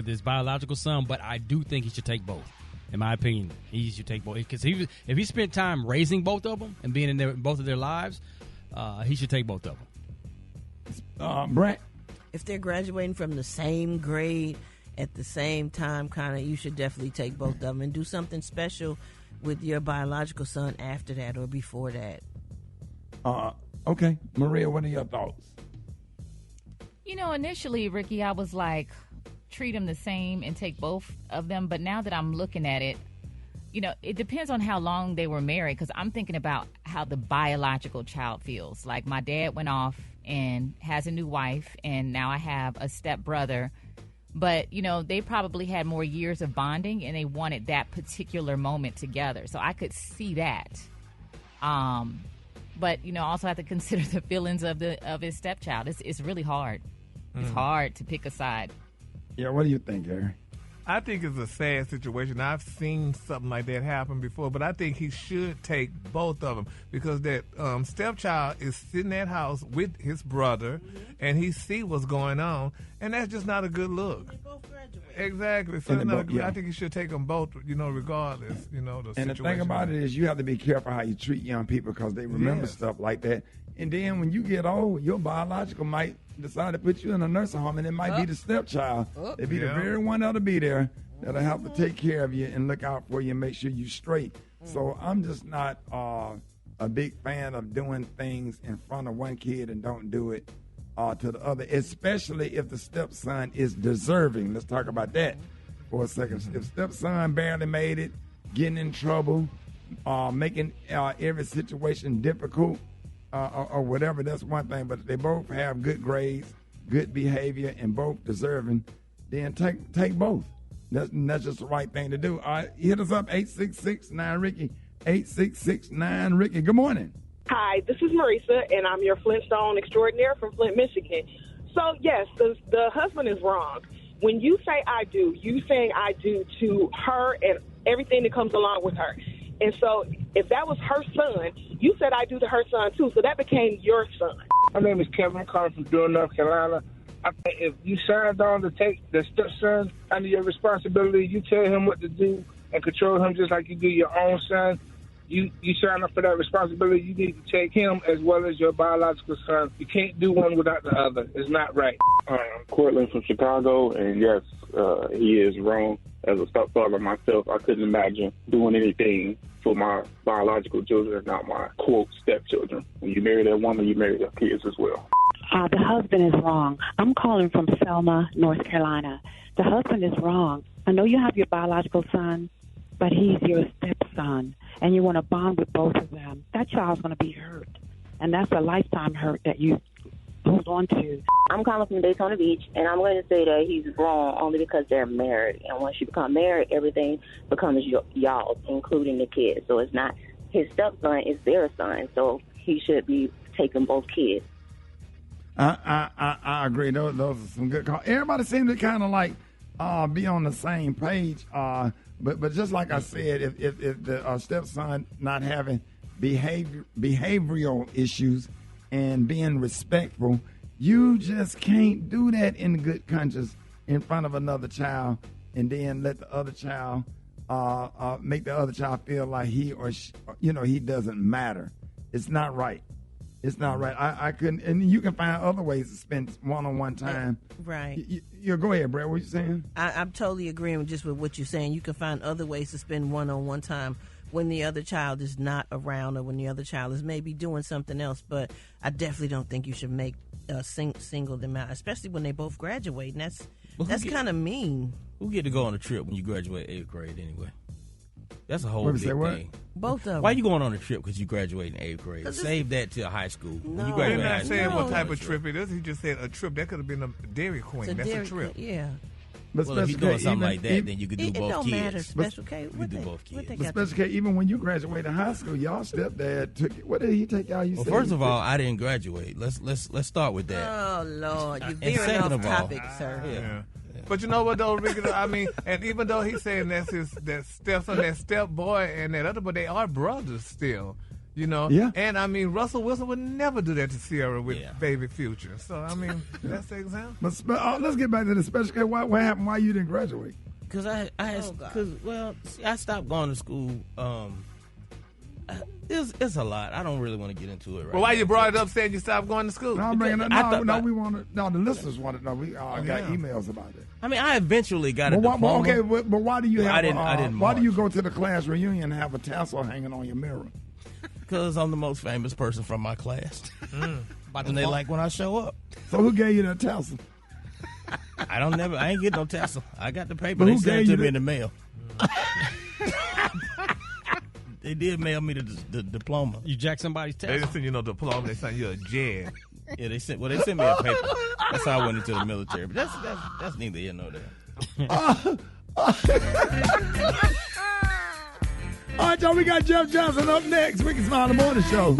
[SPEAKER 6] his biological son. But I do think he should take both. In my opinion, he should take both, because if he spent time raising both of them and being in both of their lives, he should take both of them.
[SPEAKER 2] Brett,
[SPEAKER 7] if they're graduating from the same grade at the same time, you should definitely take both of them and do something special with your biological son after that or before that.
[SPEAKER 2] Okay, Maria, what are your thoughts?
[SPEAKER 5] You know, initially, Ricky, I was like, treat them the same and take both of them. But now that I'm looking at it, you know, it depends on how long they were married, because I'm thinking about how the biological child feels. Like, my dad went off and has a new wife, and now I have a stepbrother. But, you know, they probably had more years of bonding, and they wanted that particular moment together. So I could see that. But, you know, also have to consider the feelings of his stepchild. It's really hard. It's hard to pick a side.
[SPEAKER 2] Yeah, what do you think, Gary?
[SPEAKER 10] I think it's a sad situation. I've seen something like that happen before, but I think he should take both of them, because that stepchild is sitting at house with his brother, and he see what's going on, and that's just not a good look.
[SPEAKER 7] They both graduate.
[SPEAKER 10] Exactly. So I think he should take them both, you know, regardless, you know, the situation.
[SPEAKER 2] And the thing about it is, you have to be careful how you treat young people, because they remember stuff like that. And then when you get old, your biological might decide to put you in a nursing home, and it might be the stepchild. It'll be the very one that'll be there that'll have to take care of you and look out for you and make sure you're straight. So I'm just not a big fan of doing things in front of one kid and don't do it to the other, especially if the stepson is deserving. Let's talk about that for a second. If stepson barely made it, getting in trouble, making every situation difficult, or whatever, that's one thing. But if they both have good grades, good behavior, and both deserving, then take both. That's just the right thing to do. Hit us up, 866-9-RICKY, 866-9-RICKY. Good morning.
[SPEAKER 18] Hi, this is Marisa, and I'm your Flintstone extraordinaire from Flint, Michigan. So, yes, the husband is wrong. When you say I do, you saying I do to her and everything that comes along with her. And so if that was her son, you said I do to her son, too. So that became your son.
[SPEAKER 19] My name is Kevin. I'm calling from Durham, North Carolina. I think if you signed on to take the stepson under your responsibility, you tell him what to do and control him just like you do your own son, you sign up for that responsibility. You need to take him as well as your biological son. You can't do one without the other. It's not right.
[SPEAKER 20] Cortland from Chicago, and yes, he is wrong. As a stepfather myself, I couldn't imagine doing anything for my biological children and not my, quote, stepchildren. When you marry that woman, you marry their kids as well.
[SPEAKER 21] The husband is wrong. I'm calling from Selma, North Carolina. The husband is wrong. I know you have your biological son, but he's your stepson, and you want to bond with both of them. That child's going to be hurt, and that's a lifetime hurt that you hold on to.
[SPEAKER 22] I'm calling from Daytona Beach, and I'm going to say that he's wrong only because they're married. And once you become married, everything becomes y'all, including the kids. So it's not his stepson, it's their son. So he should be taking both kids.
[SPEAKER 2] I agree. Those are some good calls. Everybody seems to kind of like be on the same page. But just like I said, if the stepson not having behavioral issues and being respectful, you just can't do that in good conscience in front of another child and then let the other child make the other child feel like he or she, he doesn't matter. It's not right. It's not right. I couldn't, and you can find other ways to spend one-on-one time.
[SPEAKER 7] Right.
[SPEAKER 2] You go ahead, Brad. What you saying?
[SPEAKER 7] I'm totally agreeing with what you're saying. You can find other ways to spend one-on-one time when the other child is not around or when the other child is maybe doing something else. But I definitely don't think you should make single them out, especially when they both graduate. And that's kind of mean.
[SPEAKER 9] Who get to go on a trip when you graduate 8th grade anyway? That's a whole big thing.
[SPEAKER 7] Both of them.
[SPEAKER 9] Why are you going on a trip because you graduate in 8th grade? Save that till high school. When you graduate
[SPEAKER 10] He's not
[SPEAKER 9] high
[SPEAKER 10] saying
[SPEAKER 9] school,
[SPEAKER 10] what type of trip it is. He just said a trip. That could have been a Dairy Queen. That's a trip.
[SPEAKER 7] Yeah.
[SPEAKER 2] But
[SPEAKER 9] well, if you're doing something like that, then you could do
[SPEAKER 7] it
[SPEAKER 9] both
[SPEAKER 7] don't
[SPEAKER 9] kids.
[SPEAKER 7] matter. Special K.
[SPEAKER 9] You do both kids.
[SPEAKER 2] But Special K, even when you graduated high school, y'all stepdad took it. What did he take y'all?
[SPEAKER 9] Well, first of all, I didn't graduate. Let's start with that.
[SPEAKER 7] Oh Lord, you're
[SPEAKER 9] And
[SPEAKER 7] veering
[SPEAKER 9] second
[SPEAKER 7] off
[SPEAKER 9] of all,
[SPEAKER 7] topic, sir.
[SPEAKER 10] Yeah. But you know what though, Ricky? I mean, and even though he's saying that stepson, that step boy, and that other boy, they are brothers still.
[SPEAKER 2] Yeah.
[SPEAKER 10] And I mean, Russell Wilson would never do that to Sierra with Baby Future. So I mean, that's the example.
[SPEAKER 2] But let's get back to the Special K. What happened? Why you didn't graduate?
[SPEAKER 9] Because I stopped going to school. It's a lot. I don't really want to get into it right
[SPEAKER 10] Well, why
[SPEAKER 9] now.
[SPEAKER 10] you brought it up saying you stopped going to school?
[SPEAKER 2] No, I'm bringing it. No, the listeners want to know. We got emails about it.
[SPEAKER 9] I mean, I eventually got a diploma.
[SPEAKER 2] But why do you have?
[SPEAKER 9] I didn't
[SPEAKER 2] why do you go to the class reunion and have a tassel hanging on your mirror?
[SPEAKER 9] Because I'm the most famous person from my class. And they like when I show up.
[SPEAKER 2] So who gave you that tassel?
[SPEAKER 9] I ain't get no tassel. I got the paper. They sent it to me in the mail. They did mail me the diploma.
[SPEAKER 6] You jack somebody's tassel.
[SPEAKER 10] They didn't send you no diploma. They sent you a jag.
[SPEAKER 9] Yeah, they sent me a paper. That's how I went into the military. But that's neither here nor there.
[SPEAKER 2] All right, y'all, we got Jeff Johnson up next. Rickey Smiley Morning Show.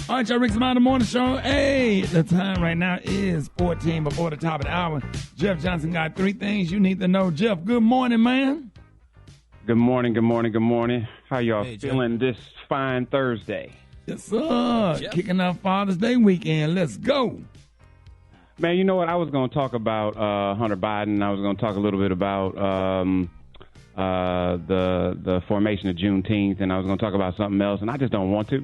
[SPEAKER 2] All right, y'all, Rickey Smiley Morning Show. Hey, the time right now is 14 before the top of the hour. Jeff Johnson got 3 things you need to know. Jeff, good morning, man.
[SPEAKER 23] Good morning. How y'all feeling this fine Thursday?
[SPEAKER 2] Yes, sir. Kicking off Father's Day weekend. Let's go.
[SPEAKER 23] Man, you know what? I was going to talk about Hunter Biden. I was going to talk a little bit about the formation of Juneteenth, and I was going to talk about something else, and I just don't want to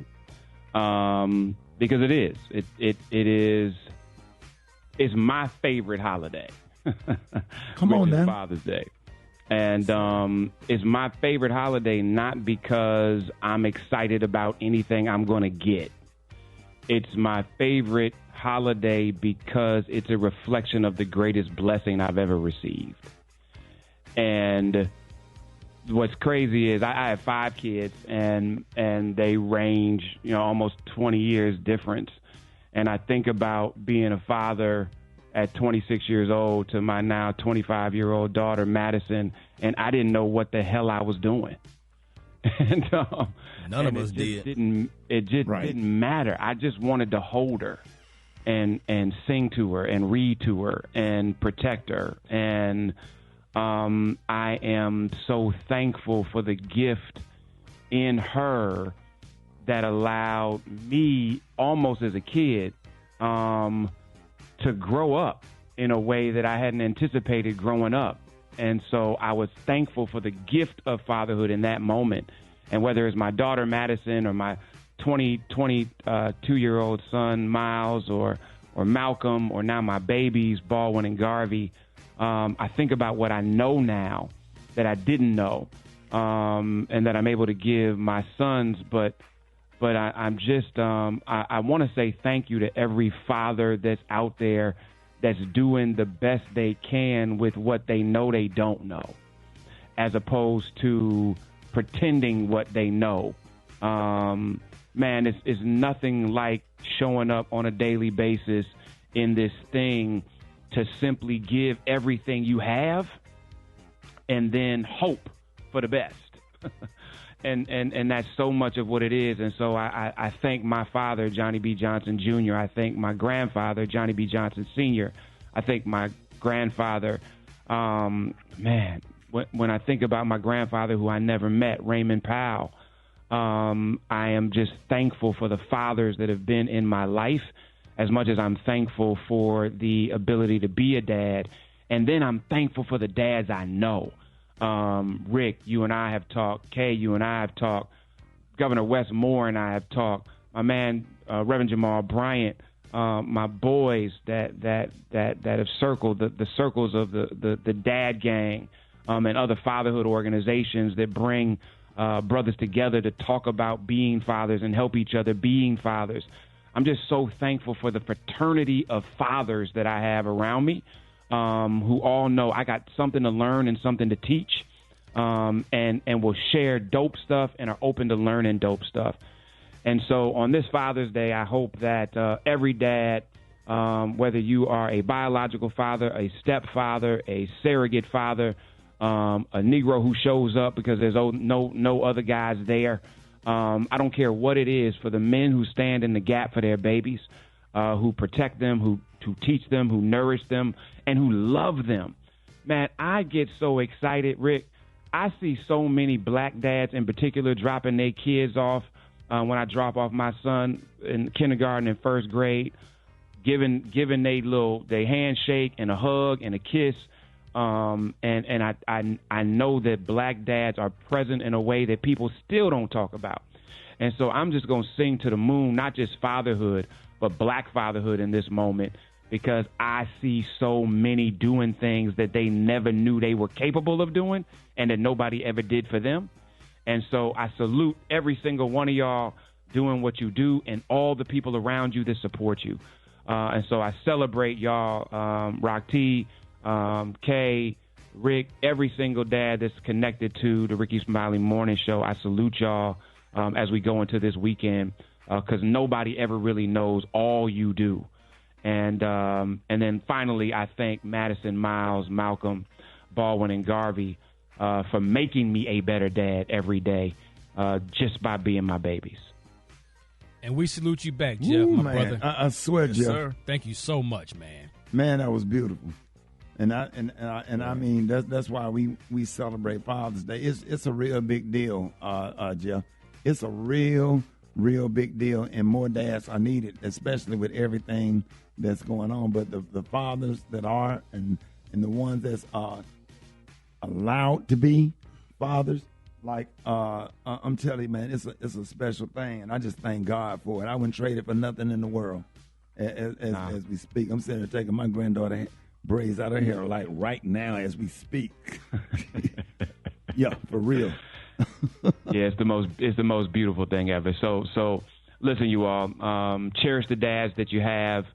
[SPEAKER 23] because it is. It is. It's my favorite holiday.
[SPEAKER 2] Come on, now.
[SPEAKER 23] Father's Day. And it's my favorite holiday not because I'm excited about anything I'm going to get. It's my favorite holiday because it's a reflection of the greatest blessing I've ever received. And what's crazy is I have 5 kids, and they range, almost 20 years difference. And I think about being a father at 26 years old to my now 25-year-old daughter, Madison, and I didn't know what the hell I was doing. And
[SPEAKER 9] none of us did.
[SPEAKER 23] It just didn't matter. I just wanted to hold her and sing to her and read to her and protect her. And I am so thankful for the gift in her that allowed me, almost as a kid, to grow up in a way that I hadn't anticipated growing up. And so I was thankful for the gift of fatherhood in that moment. And whether it's my daughter, Madison, or my 22-year-old son, Miles, or Malcolm, or now my babies, Baldwin and Garvey, I think about what I know now that I didn't know, and that I'm able to give my sons. But I'm just, I want to say thank you to every father that's out there that's doing the best they can with what they know they don't know, as opposed to pretending what they know. Man, it's nothing like showing up on a daily basis in this thing to simply give everything you have and then hope for the best. And that's so much of what it is. And so I thank my father, Johnny B. Johnson Jr. I thank my grandfather, Johnny B. Johnson Sr. I thank my grandfather. Man, when I think about my grandfather, who I never met, Raymond Powell, I am just thankful for the fathers that have been in my life, as much as I'm thankful for the ability to be a dad. And then I'm thankful for the dads I know. Rick, you and I have talked. Kay, you and I have talked. Governor Wes Moore and I have talked. My man, Reverend Jamal Bryant, my boys that have circled the circles of the dad gang, and other fatherhood organizations that bring brothers together to talk about being fathers and help each other being fathers. I'm just so thankful for the fraternity of fathers that I have around me, who all know I got something to learn and something to teach, and will share dope stuff and are open to learning dope stuff. And so on this Father's Day, I hope that every dad, whether you are a biological father, a stepfather, a surrogate father, a Negro who shows up because there's no other guys there, I don't care what it is, for the men who stand in the gap for their babies, who protect them, who teach them, who nourish them, and who love them. Man, I get so excited, Rick. I see so many black dads in particular dropping their kids off when I drop off my son in kindergarten and first grade, giving they handshake and a hug and a kiss. And I know that black dads are present in a way that people still don't talk about. And so I'm just going to sing to the moon, not just fatherhood, but black fatherhood in this moment, because I see so many doing things that they never knew they were capable of doing and that nobody ever did for them. And so I salute every single one of y'all doing what you do and all the people around you that support you. And so I celebrate y'all, Rock T, Kay, Rick, every single dad that's connected to the Rickey Smiley Morning Show. I salute y'all as we go into this weekend, because nobody ever really knows all you do. And then finally, I thank Madison, Miles, Malcolm, Baldwin, and Garvey for making me a better dad every day, just by being my babies. And we salute you back, Jeff, my brother.
[SPEAKER 2] I swear,
[SPEAKER 6] yes,
[SPEAKER 2] Jeff.
[SPEAKER 6] Sir. Thank you so much, man.
[SPEAKER 2] Man, that was beautiful. And I mean that's why we celebrate Father's Day. It's a real big deal, Jeff. It's a real big deal, and more dads are needed, especially with everything that's going on. But the fathers that are and the ones that's allowed to be fathers, like I'm telling you, man, it's a special thing, and I just thank God for it. I wouldn't trade it for nothing in the world. As we speak, I'm sitting there taking my granddaughter braids out her hair like right now as we speak. Yeah, for real.
[SPEAKER 23] Yeah, it's the most beautiful thing ever. So listen, you all, cherish the dads that you have,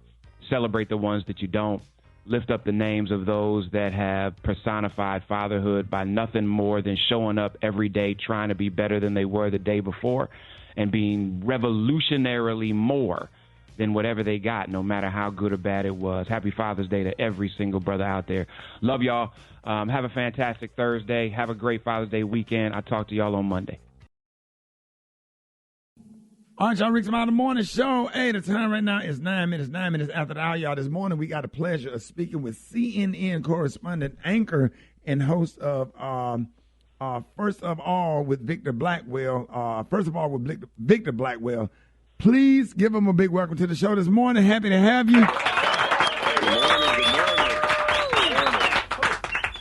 [SPEAKER 23] celebrate the ones that you don't, lift up the names of those that have personified fatherhood by nothing more than showing up every day trying to be better than they were the day before and being revolutionarily more than whatever they got, no matter how good or bad it was. Happy Father's Day to every single brother out there. Love y'all. Have a fantastic Thursday. Have a great Father's Day weekend. I'll talk to y'all on Monday.
[SPEAKER 2] All right, y'all, Rickey Smiley Morning Show. Hey, the time right now is 9 minutes after the hour, y'all. This morning, we got the pleasure of speaking with CNN correspondent, anchor, and host of First of All with Victor Blackwell. Victor Blackwell. Please give him a big welcome to the show this morning. Happy to have you.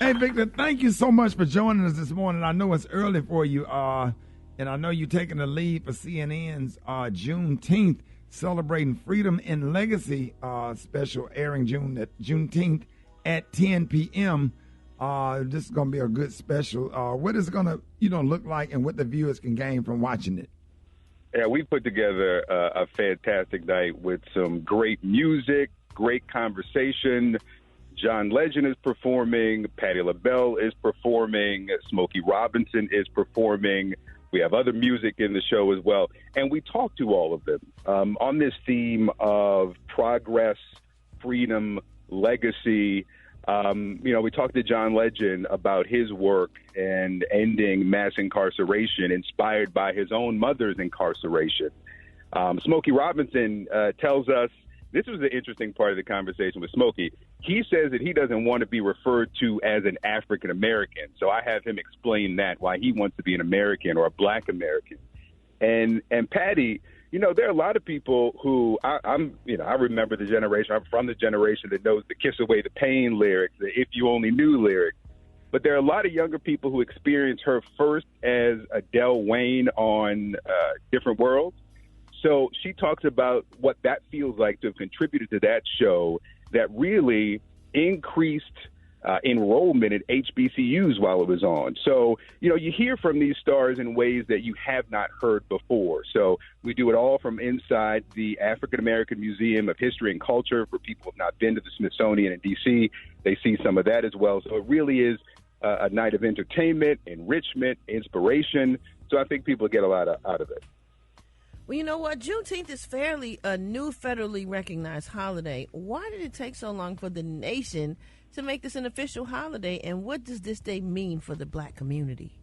[SPEAKER 2] Hey, Victor, thank you so much for joining us this morning. I know it's early for you, and I know you're taking the lead for CNN's Juneteenth, celebrating freedom and legacy special airing Juneteenth at 10 p.m. This is going to be a good special. What is it going to look like and what the viewers can gain from watching it?
[SPEAKER 8] Yeah, we put together a fantastic night with some great music, great conversation. John Legend is performing, Patti LaBelle is performing, Smokey Robinson is performing. We have other music in the show as well. And we talk to all of them on this theme of progress, freedom, legacy. We talked to John Legend about his work and ending mass incarceration, inspired by his own mother's incarceration. Smokey Robinson tells us, this was the interesting part of the conversation with Smokey. He says that he doesn't want to be referred to as an African American. So I have him explain that, why he wants to be an American or a Black American. And Patty, there are a lot of people who I remember the generation. I'm from the generation that knows the Kiss Away the Pain lyrics, the If You Only Knew lyrics. But there are a lot of younger people who experience her first as Adele Wayne on Different Worlds. So she talks about what that feels like to have contributed to that show that really increased enrollment at HBCUs while it was on. So, you hear from these stars in ways that you have not heard before. So we do it all from inside the African American Museum of History and Culture. For people who have not been to the Smithsonian in D.C., they see some of that as well. So it really is a night of entertainment, enrichment, inspiration. So I think people get a lot out of it.
[SPEAKER 7] Well, you know what? Juneteenth is fairly a new federally recognized holiday. Why did it take so long for the nation to make this an official holiday, and what does this day mean for the Black community?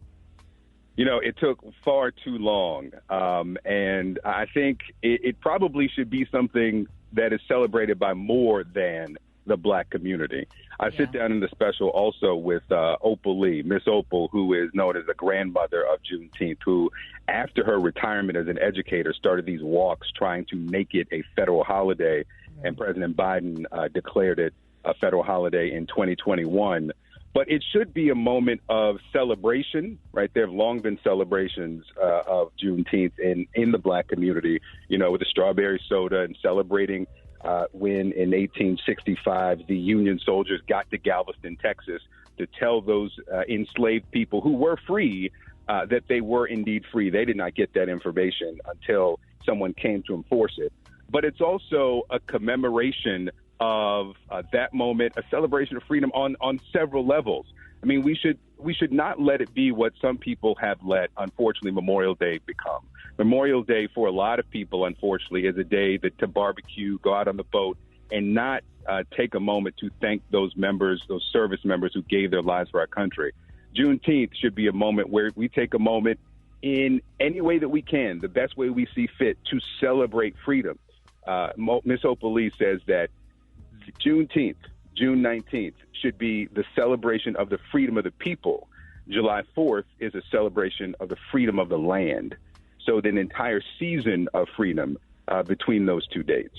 [SPEAKER 8] It took far too long, and I think it probably should be something that is celebrated by more than the Black community. I sit down in the special also with Opal Lee, Miss Opal, who is known as the grandmother of Juneteenth, who, after her retirement as an educator, started these walks trying to make it a federal holiday, and President Biden declared it a federal holiday in 2021. But it should be a moment of celebration, right? There have long been celebrations of Juneteenth in the Black community, with the strawberry soda and celebrating when in 1865 the Union soldiers got to Galveston, Texas, to tell those enslaved people who were free that they were indeed free. They did not get that information until someone came to enforce it. But it's also a commemoration of that moment, a celebration of freedom on several levels. I mean, we should not let it be what some people have let, unfortunately, Memorial Day become. Memorial Day, for a lot of people, unfortunately, is a day to barbecue, go out on the boat, and not take a moment to thank those members, those service members who gave their lives for our country. Juneteenth should be a moment where we take a moment in any way that we can, the best way we see fit, to celebrate freedom. Miss Opal Lee says that Juneteenth, June 19th, should be the celebration of the freedom of the people. July 4th is a celebration of the freedom of the land. So an entire season of freedom between those two dates.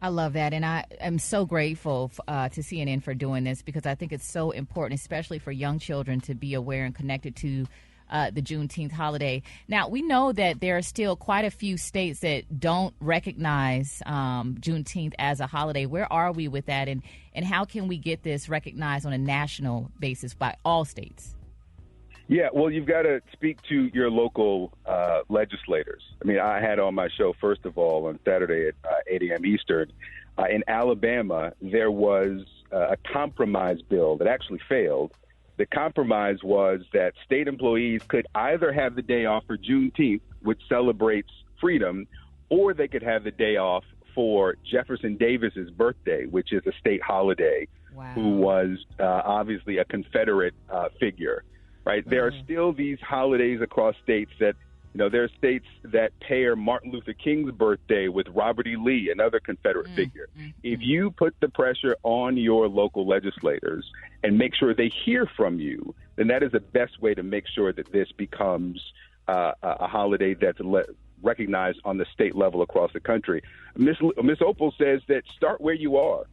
[SPEAKER 5] I love that, and I am so grateful to CNN for doing this, because I think it's so important, especially for young children, to be aware and connected to the Juneteenth holiday. Now, we know that there are still quite a few states that don't recognize Juneteenth as a holiday. Where are we with that, and how can we get this recognized on a national basis by all states?
[SPEAKER 8] Yeah, well, you've got to speak to your local legislators. I mean, I had on my show, first of all, on Saturday at 8 a.m. Eastern. In Alabama, there was a compromise bill that actually failed. The compromise was that state employees could either have the day off for Juneteenth, which celebrates freedom, or they could have the day off for Jefferson Davis's birthday, which is a state holiday, who was obviously a Confederate figure. Right. There are still these holidays across states that, there are states that pair Martin Luther King's birthday with Robert E. Lee, another Confederate figure. If you put the pressure on your local legislators and make sure they hear from you, then that is the best way to make sure that this becomes a holiday that's recognized on the state level across the country. Miss Opal says that start where you are.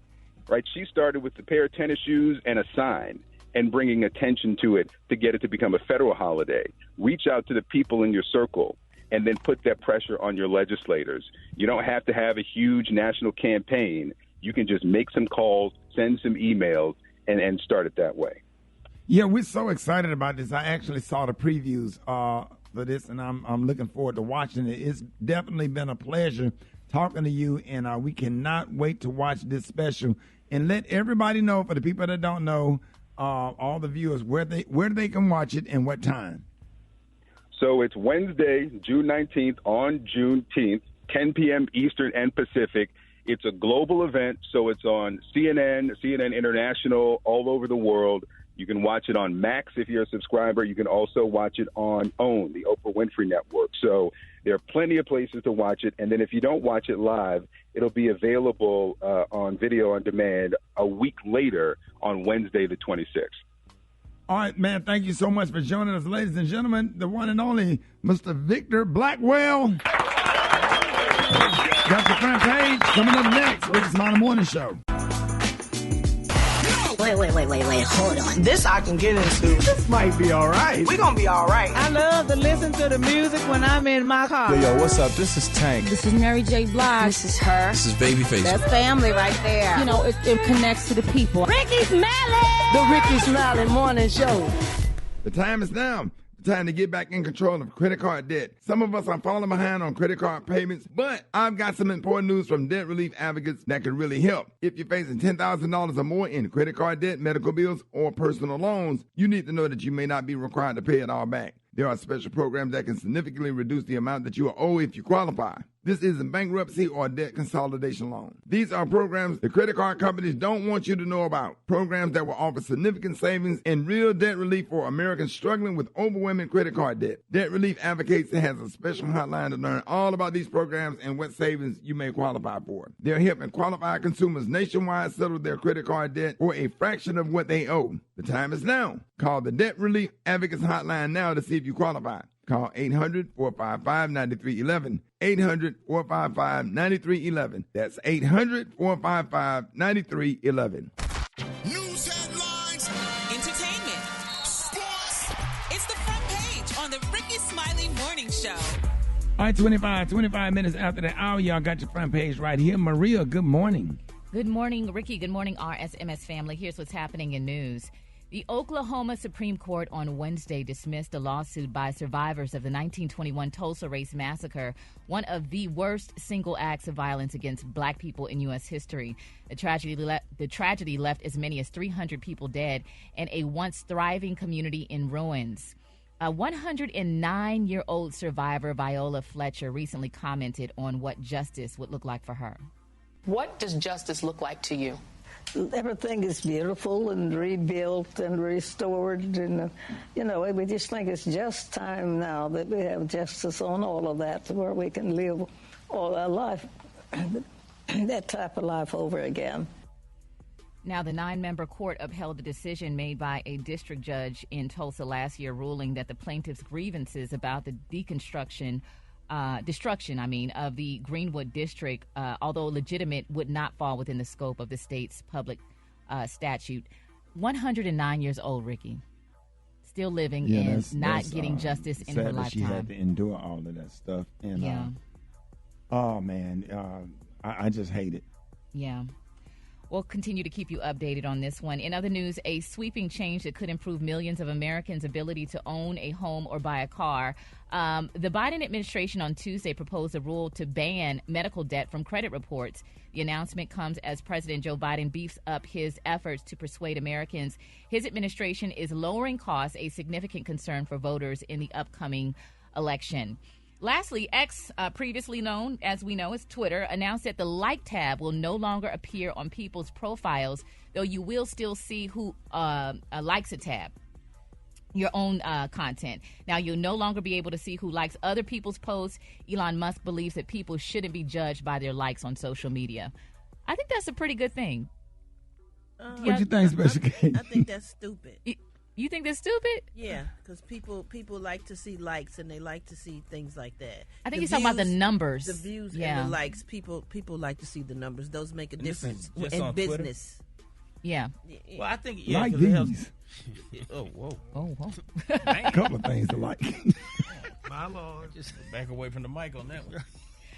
[SPEAKER 8] Right. She started with a pair of tennis shoes and a sign. and bringing attention to it to get it to become a federal holiday. Reach out to the people in your circle and then put that pressure on your legislators. You don't have to have a huge national campaign. You can just make some calls, send some emails, and start it that way.
[SPEAKER 2] Yeah, we're so excited about this. I actually saw the previews for this, and I'm looking forward to watching it. It's definitely been a pleasure talking to you, and we cannot wait to watch this special. And let everybody know, for the people that don't know, all the viewers, where they can watch it and what time.
[SPEAKER 8] So it's Wednesday, June 19th on Juneteenth, 10 p.m. Eastern and Pacific. It's a global event, so it's on CNN, CNN International, all over the world. You can watch it on Max if you're a subscriber. You can also watch it on OWN, the Oprah Winfrey Network. So there are plenty of places to watch it. And then if you don't watch it live, it'll be available on video on demand a week later on Wednesday, the 26th.
[SPEAKER 2] All right, man, thank you so much for joining us, ladies and gentlemen. The one and only Mr. Victor Blackwell. Got the front page. Coming up next, Rickey Smiley Morning Show.
[SPEAKER 11] Wait, hold on. This I can get into.
[SPEAKER 14] This might be all right.
[SPEAKER 11] We're going to be all right.
[SPEAKER 14] I love to listen to the music when I'm in my car.
[SPEAKER 15] Yo, what's up? This is Tank.
[SPEAKER 24] This is Mary J. Blige.
[SPEAKER 11] This is her.
[SPEAKER 15] This is Babyface.
[SPEAKER 24] That's family right there. You know, it connects to the people.
[SPEAKER 11] Rickey Smiley!
[SPEAKER 14] The Rickey Smiley Morning Show.
[SPEAKER 2] The time is now. Time to get back in control of credit card debt. Some of us are falling behind on credit card payments, but I've got some important news from debt relief advocates that can really help. If you're facing $10,000 or more in credit card debt, medical bills, or personal loans, you need to know that you may not be required to pay it all back. There are special programs that can significantly reduce the amount that you owe if you qualify. This isn't bankruptcy or debt consolidation loan. These are programs the credit card companies don't want you to know about. Programs that will offer significant savings and real debt relief for Americans struggling with overwhelming credit card debt. Debt Relief Advocates has a special hotline to learn all about these programs and what savings you may qualify for. They're helping qualified consumers nationwide settle their credit card debt for a fraction of what they owe. The time is now. Call the Debt Relief Advocates hotline now to see if you qualify. Call 800-455-9311. 800-455-9311. That's 800-455-9311.
[SPEAKER 4] News headlines. Entertainment. Sports. It's the front page on the Rickey Smiley Morning Show.
[SPEAKER 2] All right, 25 minutes after the hour, y'all got your front page right here. Maria, good morning.
[SPEAKER 5] Good morning, Ricky. Good morning, RSMS family. Here's what's happening in news. The Oklahoma Supreme Court on Wednesday dismissed a lawsuit by survivors of the 1921 Tulsa Race Massacre, one of the worst single acts of violence against black people in U.S. history. The tragedy left as many as 300 people dead and a once thriving community in ruins. A 109-year-old survivor, Viola Fletcher, recently commented on what justice would look like for her.
[SPEAKER 25] What does justice look like to you?
[SPEAKER 26] Everything is beautiful and rebuilt and restored, and we just think it's just time now that we have justice on all of that, where we can live all our life, that type of life over again.
[SPEAKER 5] Now, the 9-member court upheld the decision made by a district judge in Tulsa last year, ruling that the plaintiff's grievances about the destruction of the Greenwood district, although legitimate, would not fall within the scope of the state's public statute. 109 years old, Ricky, still living and not getting justice in her lifetime.
[SPEAKER 2] She had to endure all of that stuff, and oh man, I just hate it.
[SPEAKER 5] Yeah. We'll continue to keep you updated on this one. In other news, a sweeping change that could improve millions of Americans' ability to own a home or buy a car. The Biden administration on Tuesday proposed a rule to ban medical debt from credit reports. The announcement comes as President Joe Biden beefs up his efforts to persuade Americans his administration is lowering costs, a significant concern for voters in the upcoming election. Lastly, X, previously known, as we know, as Twitter, announced that the like tab will no longer appear on people's profiles, though you will still see who likes a tab, your own content. Now, you'll no longer be able to see who likes other people's posts. Elon Musk believes that people shouldn't be judged by their likes on social media. I think that's a pretty good thing.
[SPEAKER 2] What do you think, Special K?
[SPEAKER 7] I think that's stupid.
[SPEAKER 5] You think that's stupid?
[SPEAKER 7] Yeah, because people like to see likes and they like to see things like that.
[SPEAKER 5] I think he's talking about the numbers.
[SPEAKER 7] The views and the likes. People like to see the numbers. Those make a difference in business.
[SPEAKER 6] Yeah.
[SPEAKER 9] Well, I think
[SPEAKER 2] like these.
[SPEAKER 9] Oh, whoa.
[SPEAKER 5] Oh, whoa.
[SPEAKER 2] A couple of things alike.
[SPEAKER 9] My Lord. Just back away from the mic on that one.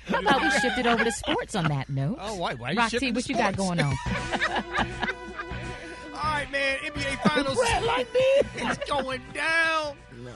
[SPEAKER 5] How about we shifted over to sports on that note?
[SPEAKER 6] Oh, why you
[SPEAKER 5] Rock
[SPEAKER 6] shifting
[SPEAKER 5] T,
[SPEAKER 6] to
[SPEAKER 5] what you got
[SPEAKER 6] sports?
[SPEAKER 5] going on?
[SPEAKER 6] All right, man. NBA Finals. It's going down.
[SPEAKER 9] No.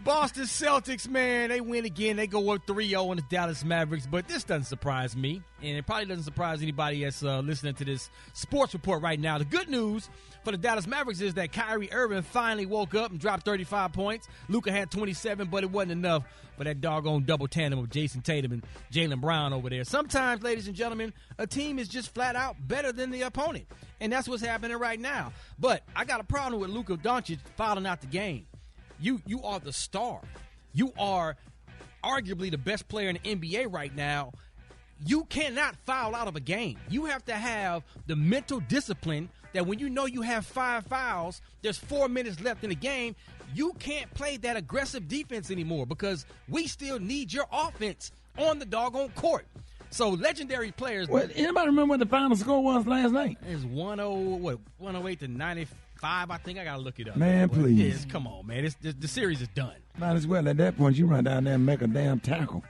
[SPEAKER 6] Boston Celtics, man, they win again. They go up 3-0 on the Dallas Mavericks, but this doesn't surprise me, and it probably doesn't surprise anybody that's listening to this sports report right now. The good news for the Dallas Mavericks is that Kyrie Irving finally woke up and dropped 35 points. Luka had 27, but it wasn't enough for that doggone double tandem of Jason Tatum and Jaylen Brown over there. Sometimes, ladies and gentlemen, a team is just flat out better than the opponent, and that's what's happening right now. But I got a problem with Luka Doncic fouling out the game. You are the star. You are arguably the best player in the NBA right now. You cannot foul out of a game. You have to have the mental discipline that when you know you have 5 fouls, there's 4 minutes left in the game, you can't play that aggressive defense anymore because we still need your offense on the doggone court. So legendary players.
[SPEAKER 2] Anybody remember what the final score was last night?
[SPEAKER 6] It's 108 to 95. I think I gotta look it up.
[SPEAKER 2] Man,
[SPEAKER 6] But
[SPEAKER 2] please.
[SPEAKER 6] yes, come on, man. The series is done.
[SPEAKER 2] Might as well at that point you run down there and make a damn tackle.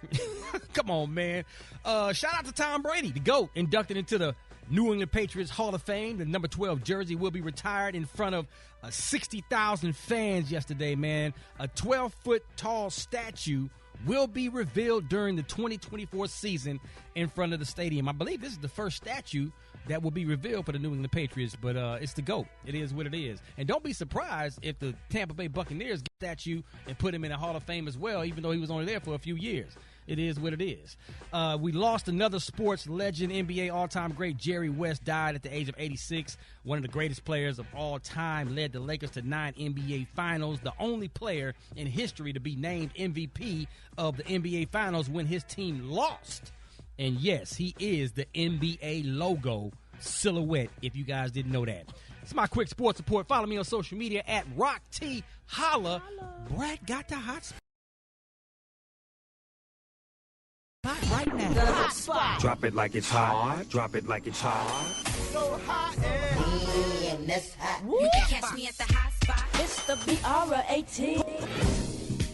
[SPEAKER 6] Come on, man. Shout out to Tom Brady, the GOAT, inducted into the New England Patriots Hall of Fame. The number 12 jersey will be retired in front of 60,000 fans yesterday, man. A 12-foot tall statue will be revealed during the 2024 season in front of the stadium. I believe this is the first statue that will be revealed for the New England Patriots, but it's the GOAT. It is what it is. And don't be surprised if the Tampa Bay Buccaneers get that statue and put him in the Hall of Fame as well, even though he was only there for a few years. It is what it is. We lost another sports legend, NBA all-time great Jerry West died at the age of 86. One of the greatest players of all time, led the Lakers to 9 NBA Finals, the only player in history to be named MVP of the NBA Finals when his team lost. And yes, he is the NBA logo silhouette, if you guys didn't know that. It's my quick sports report. Follow me on social media at Rock T Holla. Brad got the hot spot right now.
[SPEAKER 1] The hot spot. Drop it like it's hot. Drop it like it's hot. So hot and
[SPEAKER 11] that's hot. You can catch me at the hot spot. It's the BR18.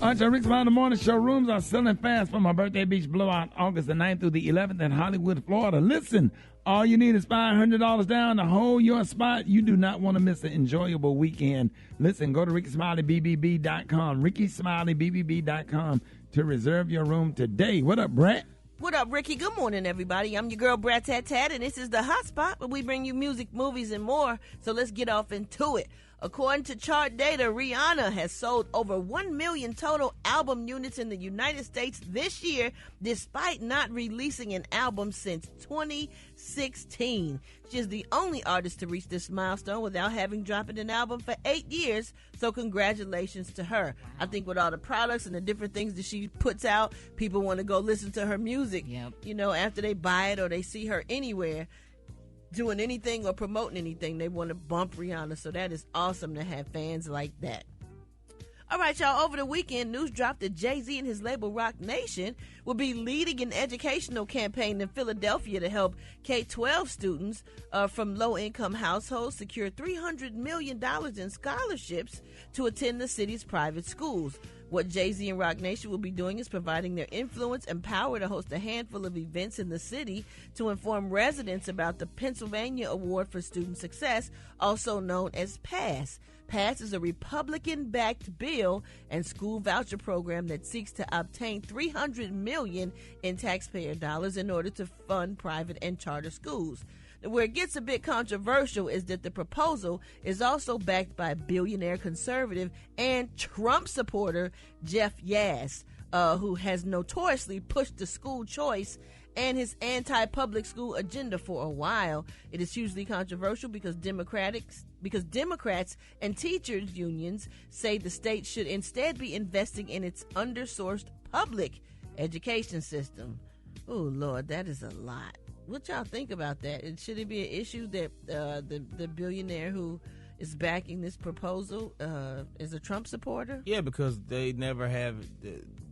[SPEAKER 2] All right, y'all, Rickey Smiley Morning Show rooms are selling fast for my birthday beach blowout August the 9th through the 11th in Hollywood, Florida. Listen, all you need is $500 down to hold your spot. You do not want to miss an enjoyable weekend. Listen, go to RickySmileyBBB.com, RickySmileyBBB.com to reserve your room today. What up, Brett?
[SPEAKER 7] What up, Ricky? Good morning, everybody. I'm your girl, Brat Tat Tat, and this is the Hot Spot, where we bring you music, movies, and more. So let's get off into it. According to chart data, Rihanna has sold over 1 million total album units in the United States this year, despite not releasing an album since 2016. She is the only artist to reach this milestone without having dropped an album for 8 years, so congratulations to her. I think with all the products and the different things that she puts out, people want to go listen to her music, you know, after they buy it or they see her anywhere doing anything or promoting anything, they want to bump Rihanna. So that is awesome to have fans like that. All right, y'all, over the weekend, news dropped that Jay-Z and his label Roc Nation will be leading an educational campaign in Philadelphia to help K-12 students from low-income households secure $300 million in scholarships to attend the city's private schools. What Jay-Z and Roc Nation will be doing is providing their influence and power to host a handful of events in the city to inform residents about the Pennsylvania Award for Student Success, also known as PASS. PASS is a Republican-backed bill and school voucher program that seeks to obtain $300 million in taxpayer dollars in order to fund private and charter schools. Where it gets a bit controversial is that the proposal is also backed by billionaire conservative and Trump supporter Jeff Yass, who has notoriously pushed the school choice and his anti-public school agenda for a while. It is hugely controversial because Democrats and teachers unions say the state should instead be investing in its undersourced public education system. Oh, Lord, that is a lot. What y'all think about that? And should it be an issue that the billionaire who is backing this proposal is a Trump supporter?
[SPEAKER 9] Yeah, because they never have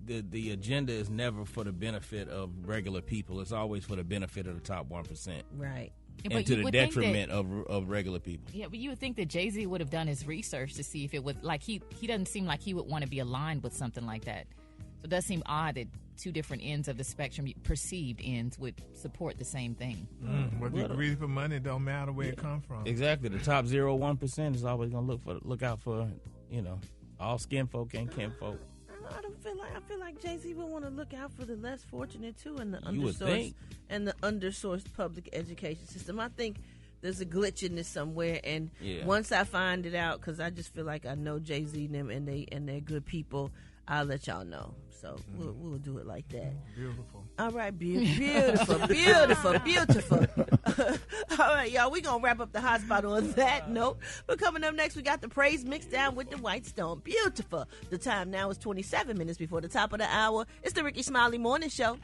[SPEAKER 9] the agenda is never for the benefit of regular people. It's always for the benefit of the top 1%.
[SPEAKER 7] Right.
[SPEAKER 5] but
[SPEAKER 9] and to
[SPEAKER 5] you
[SPEAKER 9] the
[SPEAKER 5] would think
[SPEAKER 9] detriment of regular people.
[SPEAKER 5] Yeah, but you would think that Jay-Z would have done his research to see if it would, like, he doesn't seem like he would want to be aligned with something like that. So it does seem odd that two different ends of the spectrum, perceived ends, would support the same thing.
[SPEAKER 10] Whether you're greedy for money, it don't matter where it comes from.
[SPEAKER 9] Exactly. The top 0.1% is always going to look out for, all skin folk and kin folk.
[SPEAKER 7] I feel like Jay-Z would want to look out for the less fortunate too, and the
[SPEAKER 9] You would think.
[SPEAKER 7] undersourced public education system. I think there's a glitch in this somewhere, and
[SPEAKER 9] Yeah.
[SPEAKER 7] once I find it out, because I just feel like I know Jay-Z and them, and they're good people, I'll let y'all know. So we'll do it like that.
[SPEAKER 10] Beautiful.
[SPEAKER 7] All right, beautiful, beautiful, beautiful. All right, y'all, we're going to wrap up the hot spot on that note. But coming up next, we got the praise mixed down with the White Stone. Beautiful. The time now is 27 minutes before the top of the hour. It's the Rickey Smiley Morning Show.